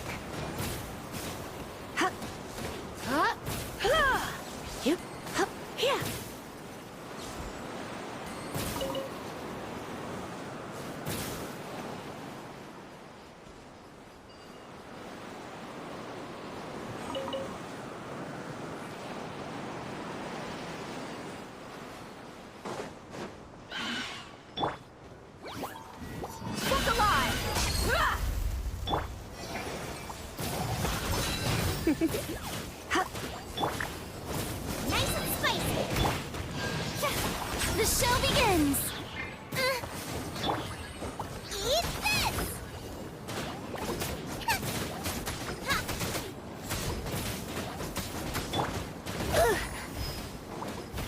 [SPEAKER 3] Nice and spicy. The show begins. Eat this.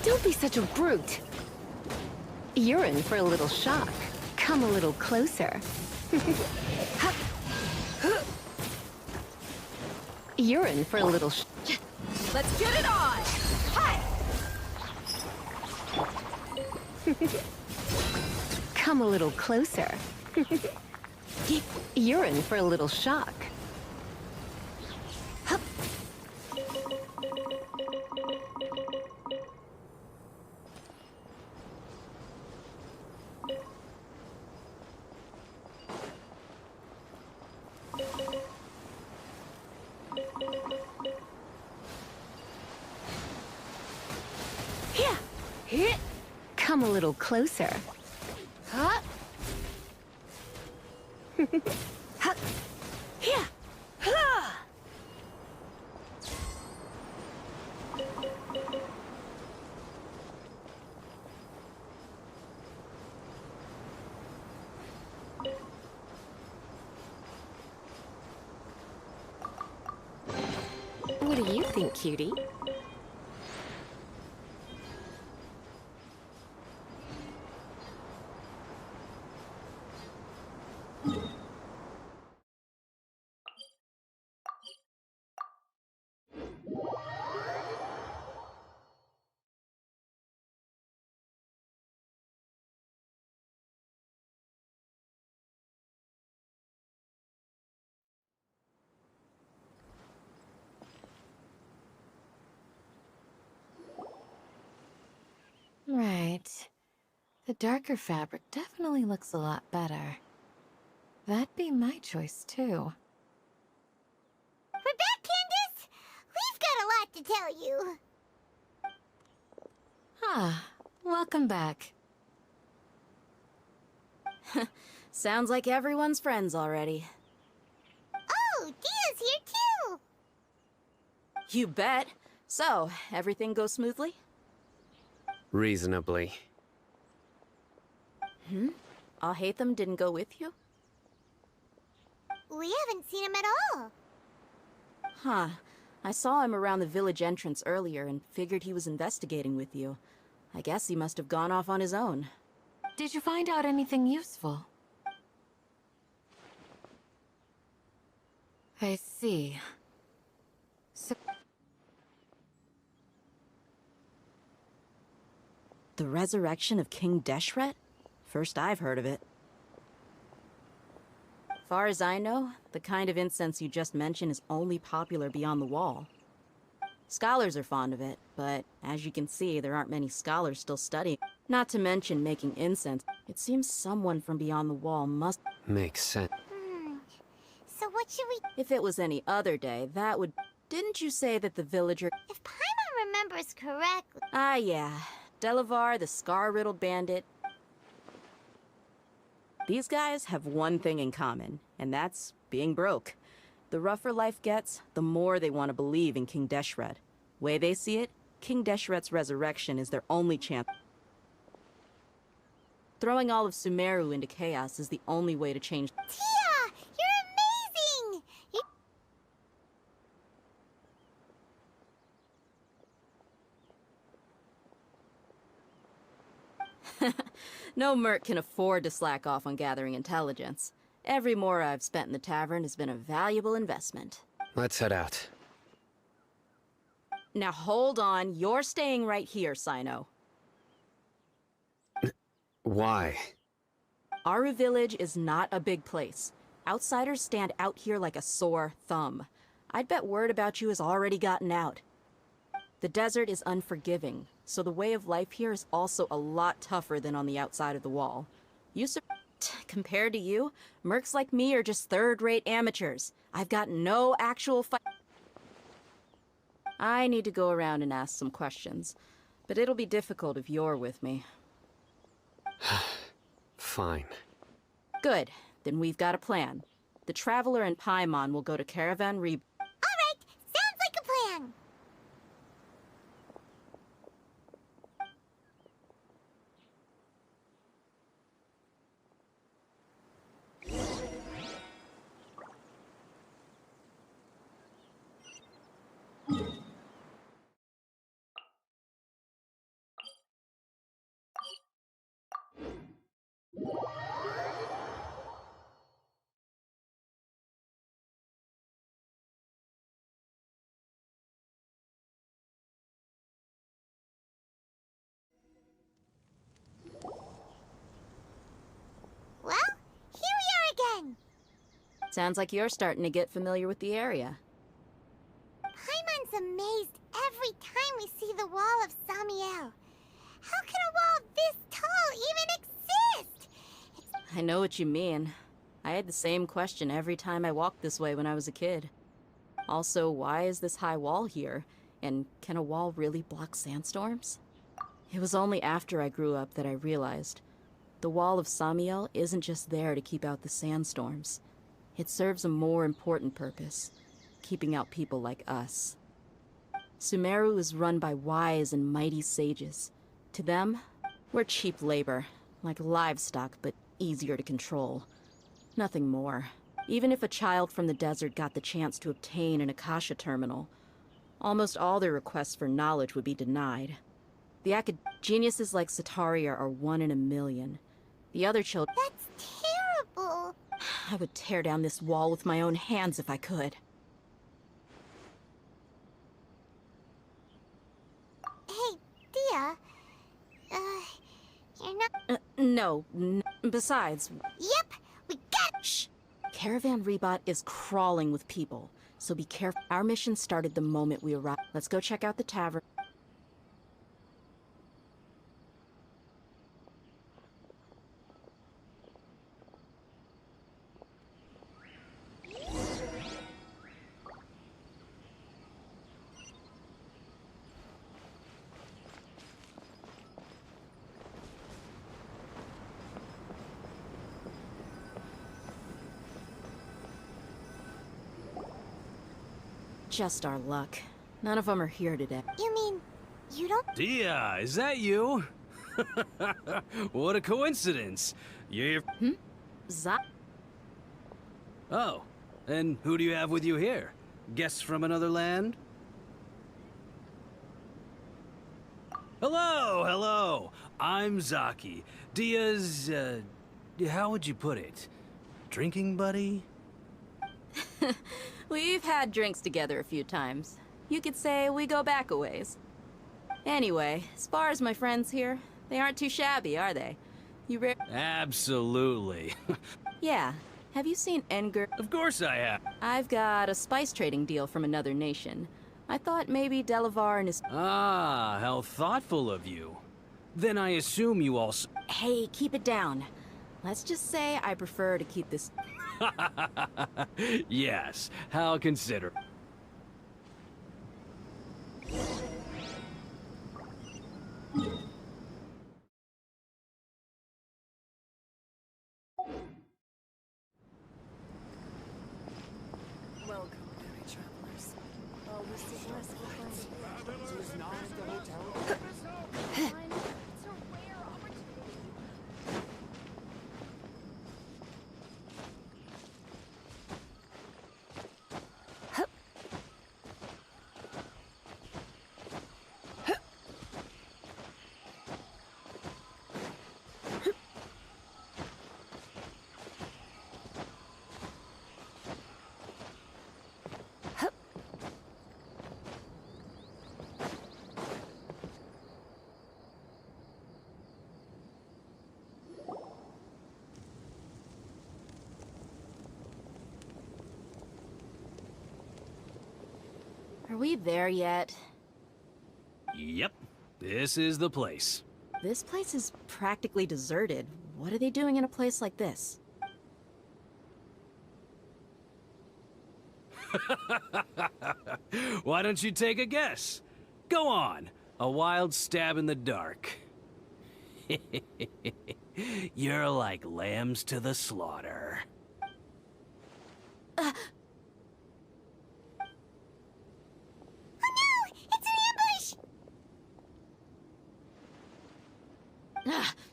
[SPEAKER 9] Don't be such a brute. You're in for a little shock. Come a little closer. You're in for a little
[SPEAKER 4] Let's get it on! Hi!
[SPEAKER 9] Come a little closer. You're in for a little shock. Come a little closer. What do you think, cutie?
[SPEAKER 1] Right. The darker fabric definitely looks a lot better. That'd be my choice, too.
[SPEAKER 3] We're back, Candace! We've got a lot to tell you.
[SPEAKER 1] Ah, welcome back.
[SPEAKER 10] Sounds like everyone's friends already.
[SPEAKER 3] Oh, Dia's here too!
[SPEAKER 10] You bet. So, everything goes smoothly?
[SPEAKER 15] Reasonably.
[SPEAKER 10] Alhaitham didn't go with you?
[SPEAKER 3] We haven't seen him at all.
[SPEAKER 10] Huh. I saw him around the village entrance earlier and figured he was investigating with you. I guess he must have gone off on his own.
[SPEAKER 1] Did you find out anything useful? I see. So
[SPEAKER 10] The resurrection of King Deshret? First I've heard of it. Far as I know, the kind of incense you just mentioned is only popular beyond the wall. Scholars are fond of it, but as you can see, there aren't many scholars still studying. Not to mention making incense. It seems someone from beyond the wall must...
[SPEAKER 15] Makes sense.
[SPEAKER 3] So what should we...
[SPEAKER 10] If it was any other day, that would... Didn't you say that the villager...
[SPEAKER 3] If Paimon remembers correctly...
[SPEAKER 10] Ah, yeah. Delavar, the scar-riddled bandit. These guys have one thing in common, and that's being broke. The rougher life gets, the more they want to believe in King Deshret. Way they see it, King Deshret's resurrection is their only chance. Throwing all of Sumeru into chaos is the only way to change...
[SPEAKER 3] Tia! You're amazing!
[SPEAKER 10] No merc can afford to slack off on gathering intelligence. Every mora I've spent in the tavern has been a valuable investment.
[SPEAKER 15] Let's head out.
[SPEAKER 10] Now hold on, you're staying right here, Sino.
[SPEAKER 15] Why?
[SPEAKER 10] Aru Village is not a big place. Outsiders stand out here like a sore thumb. I'd bet word about you has already gotten out. The desert is unforgiving, so the way of life here is also a lot tougher than on the outside of the wall. Compared to you, mercs like me are just third-rate amateurs. I've got no actual fight. I need to go around and ask some questions, but it'll be difficult if you're with me.
[SPEAKER 15] Fine.
[SPEAKER 10] Good. Then we've got a plan. The Traveler and Paimon will go to Caravan Re...
[SPEAKER 3] Alright! Sounds like a plan! Well, here we are again!
[SPEAKER 10] Sounds like you're starting to get familiar with the area.
[SPEAKER 3] Paimon's amazed every time we see the wall of Samiel. How can a wall this tall even exist?
[SPEAKER 10] I know what you mean. I had the same question every time I walked this way when I was a kid. Also, why is this high wall here? And can a wall really block sandstorms? It was only after I grew up that I realized the wall of Samiel isn't just there to keep out the sandstorms. It serves a more important purpose, keeping out people like us. Sumeru is run by wise and mighty sages. To them, we're cheap labor, like livestock, but easier to control. Nothing more. Even if a child from the desert got the chance to obtain an Akasha terminal, almost all their requests for knowledge would be denied. The geniuses like Sataria are 1 in a million. The other children...
[SPEAKER 3] That's terrible!
[SPEAKER 10] I would tear down this wall with my own hands if I could.
[SPEAKER 3] Hey, Thea. You're not...
[SPEAKER 10] No. Besides...
[SPEAKER 3] Yep, we got...
[SPEAKER 10] Shh! Caravan Rebot is crawling with people, so be careful. Our mission started the moment we arrived. Let's go check out the tavern. Just our luck. None of them are here today.
[SPEAKER 3] You mean, you don't...
[SPEAKER 5] Dia, is that you? What a coincidence. You're... Oh, and who do you have with you here? Guests from another land? Hello, hello. I'm Zaki. Dia's, how would you put it? Drinking buddy?
[SPEAKER 10] We've had drinks together a few times. You could say we go back a ways. Anyway, as far as my friends here, they aren't too shabby, are they?
[SPEAKER 5] Absolutely.
[SPEAKER 10] Yeah. Have you seen Enger?
[SPEAKER 5] Of course I have.
[SPEAKER 10] I've got a spice trading deal from another nation. I thought maybe Delavar and his...
[SPEAKER 5] Ah, how thoughtful of you. Then I assume you also...
[SPEAKER 10] Hey, keep it down. Let's just say I prefer to keep this...
[SPEAKER 5] Yes, how considerate.
[SPEAKER 4] Welcome, weary travelers. Always so blessed with
[SPEAKER 10] Are we there yet?
[SPEAKER 5] Yep, this is the place.
[SPEAKER 10] This place is practically deserted. What are they doing in a place like this?
[SPEAKER 5] Why don't you take a guess? Go on, a wild stab in the dark. You're like lambs to the slaughter.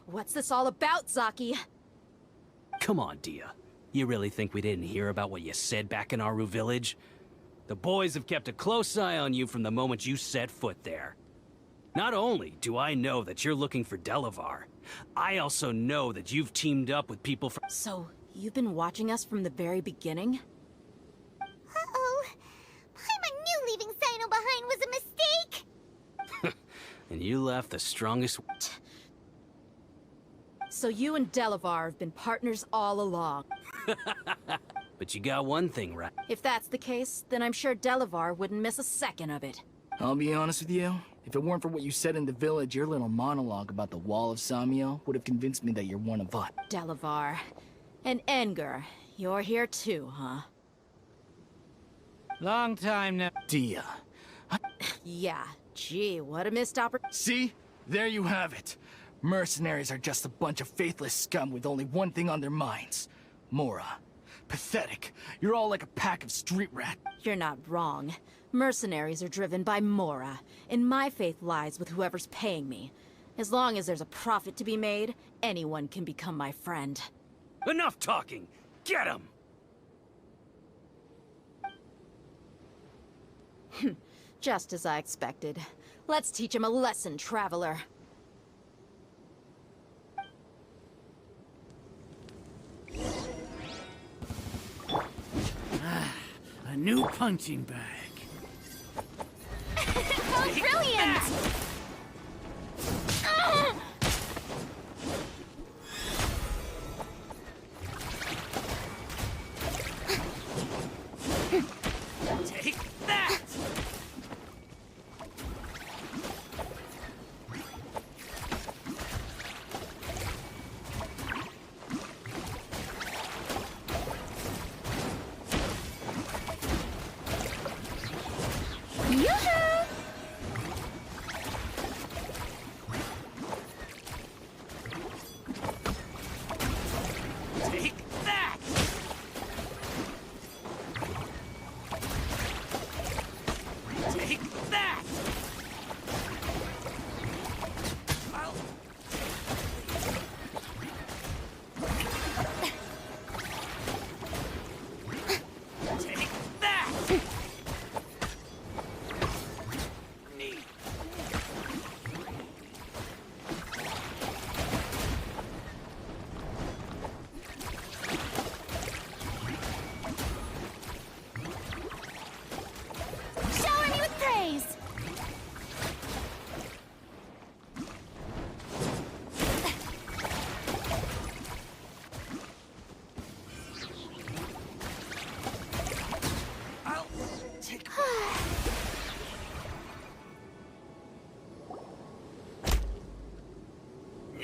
[SPEAKER 10] What's this all about, Zaki?
[SPEAKER 5] Come on, Dia. You really think we didn't hear about what you said back in Aru village? The boys have kept a close eye on you from the moment you set foot there. Not only do I know that you're looking for Delavar, I also know that you've teamed up with people from—
[SPEAKER 10] So, you've been watching us from the very beginning?
[SPEAKER 3] Uh-oh. Paimon knew leaving Sino behind was a mistake!
[SPEAKER 5] And you left the strongest—
[SPEAKER 10] So you and Delavar have been partners all along.
[SPEAKER 5] But you got one thing right.
[SPEAKER 10] If that's the case, then I'm sure Delavar wouldn't miss a second of it.
[SPEAKER 7] I'll be honest with you. If it weren't for what you said in the village, your little monologue about the Wall of Samiel would have convinced me that you're one of us.
[SPEAKER 10] Delavar. And Enger. You're here too, huh?
[SPEAKER 7] Long time now. Dia.
[SPEAKER 10] Yeah. Gee, what a missed opportunity.
[SPEAKER 7] See? There you have it. Mercenaries are just a bunch of faithless scum with only one thing on their minds. Mora. Pathetic. You're all like a pack of street rats.
[SPEAKER 10] You're not wrong. Mercenaries are driven by Mora, and my faith lies with whoever's paying me. As long as there's a profit to be made, anyone can become my friend.
[SPEAKER 5] Enough talking! Get him!
[SPEAKER 10] Just as I expected. Let's teach him a lesson, traveler.
[SPEAKER 8] A new punching bag.
[SPEAKER 18] Oh, brilliant!
[SPEAKER 5] Take that!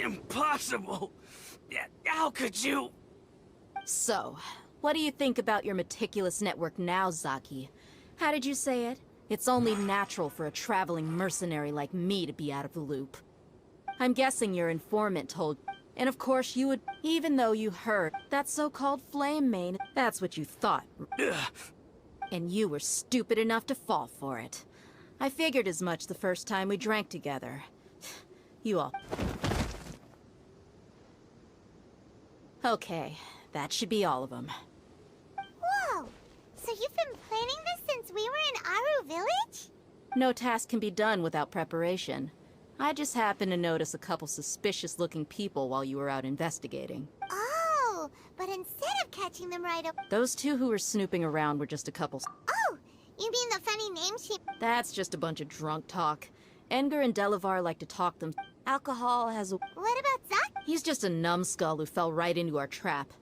[SPEAKER 5] Impossible! How could you?
[SPEAKER 10] So, what do you think about your meticulous network now, Zaki? How did you say it? It's only natural for a traveling mercenary like me to be out of the loop. I'm guessing your informant told... And of course you would... Even though you heard that so-called flame main, that's what you thought. And you were stupid enough to fall for it. I figured as much the first time we drank together. You all... Okay, that should be all of them.
[SPEAKER 3] Whoa! So you've been planning this since we were in Aru Village?
[SPEAKER 10] No task can be done without preparation. I just happened to notice a couple suspicious-looking people while you were out investigating.
[SPEAKER 3] Oh, but instead of catching them right up...
[SPEAKER 10] Those two who were snooping around were just a couple...
[SPEAKER 3] Oh, you mean the funny name she...
[SPEAKER 10] That's just a bunch of drunk talk. Edgar and Delavar like to talk them. Alcohol has a...
[SPEAKER 3] What about Zaki?
[SPEAKER 10] He's just a numbskull who fell right into our trap.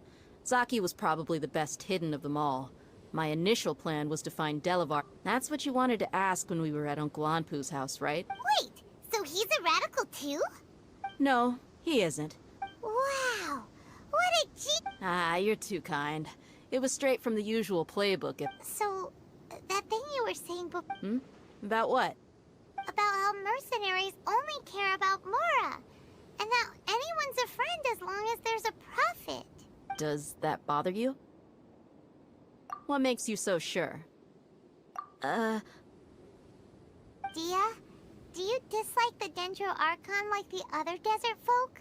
[SPEAKER 10] Zaki was probably the best hidden of them all. My initial plan was to find Delavar. That's what you wanted to ask when we were at Uncle Anpu's house, right?
[SPEAKER 3] Wait, so he's a radical too?
[SPEAKER 10] No, he isn't.
[SPEAKER 3] Wow, what a G...
[SPEAKER 10] Ah, you're too kind. It was straight from the usual playbook.
[SPEAKER 3] So, that thing you were saying before...
[SPEAKER 10] Hmm? About what?
[SPEAKER 3] About how mercenaries only care about Mora. And that anyone's a friend as long as there's a profit.
[SPEAKER 10] Does that bother you? What makes you so sure?
[SPEAKER 3] Dia, do you dislike the Dendro Archon like the other desert folk?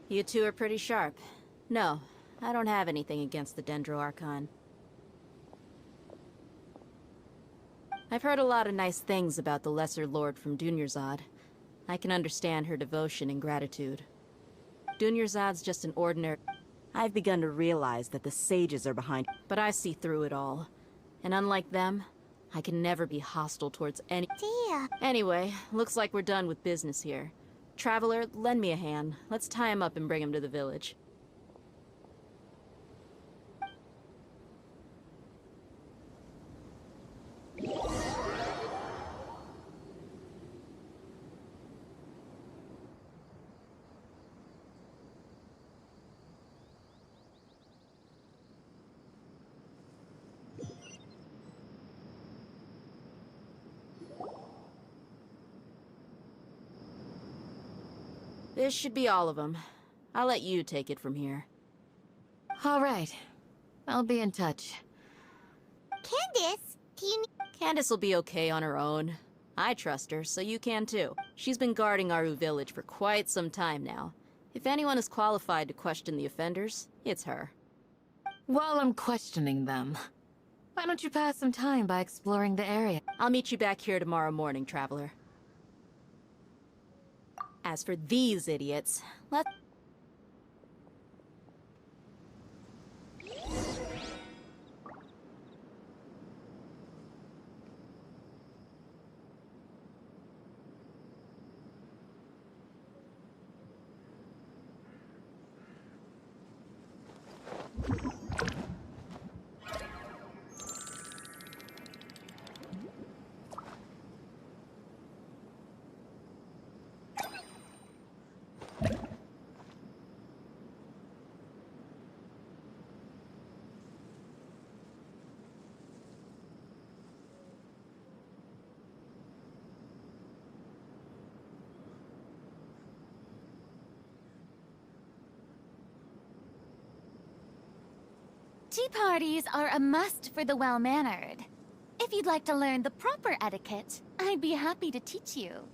[SPEAKER 10] You two are pretty sharp. No, I don't have anything against the Dendro Archon. I've heard a lot of nice things about the Lesser Lord from Dunyarzad. I can understand her devotion and gratitude. Dunyarzad's just an ordinary... I've begun to realize that the sages are behind... But I see through it all. And unlike them, I can never be hostile towards any...
[SPEAKER 3] Dia.
[SPEAKER 10] Anyway, looks like we're done with business here. Traveler, lend me a hand. Let's tie him up and bring him to the village. This should be all of them. I'll let you take it from here.
[SPEAKER 1] All right. I'll be in touch.
[SPEAKER 3] Candace, do you need...
[SPEAKER 10] Candace will be okay on her own. I trust her, so you can too. She's been guarding Aru Village for quite some time now. If anyone is qualified to question the offenders, it's her.
[SPEAKER 1] While I'm questioning them, why don't you pass some time by exploring the area?
[SPEAKER 10] I'll meet you back here tomorrow morning, Traveler. As for these idiots, let's...
[SPEAKER 18] Tea parties are a must for the well-mannered. If you'd like to learn the proper etiquette, I'd be happy to teach you.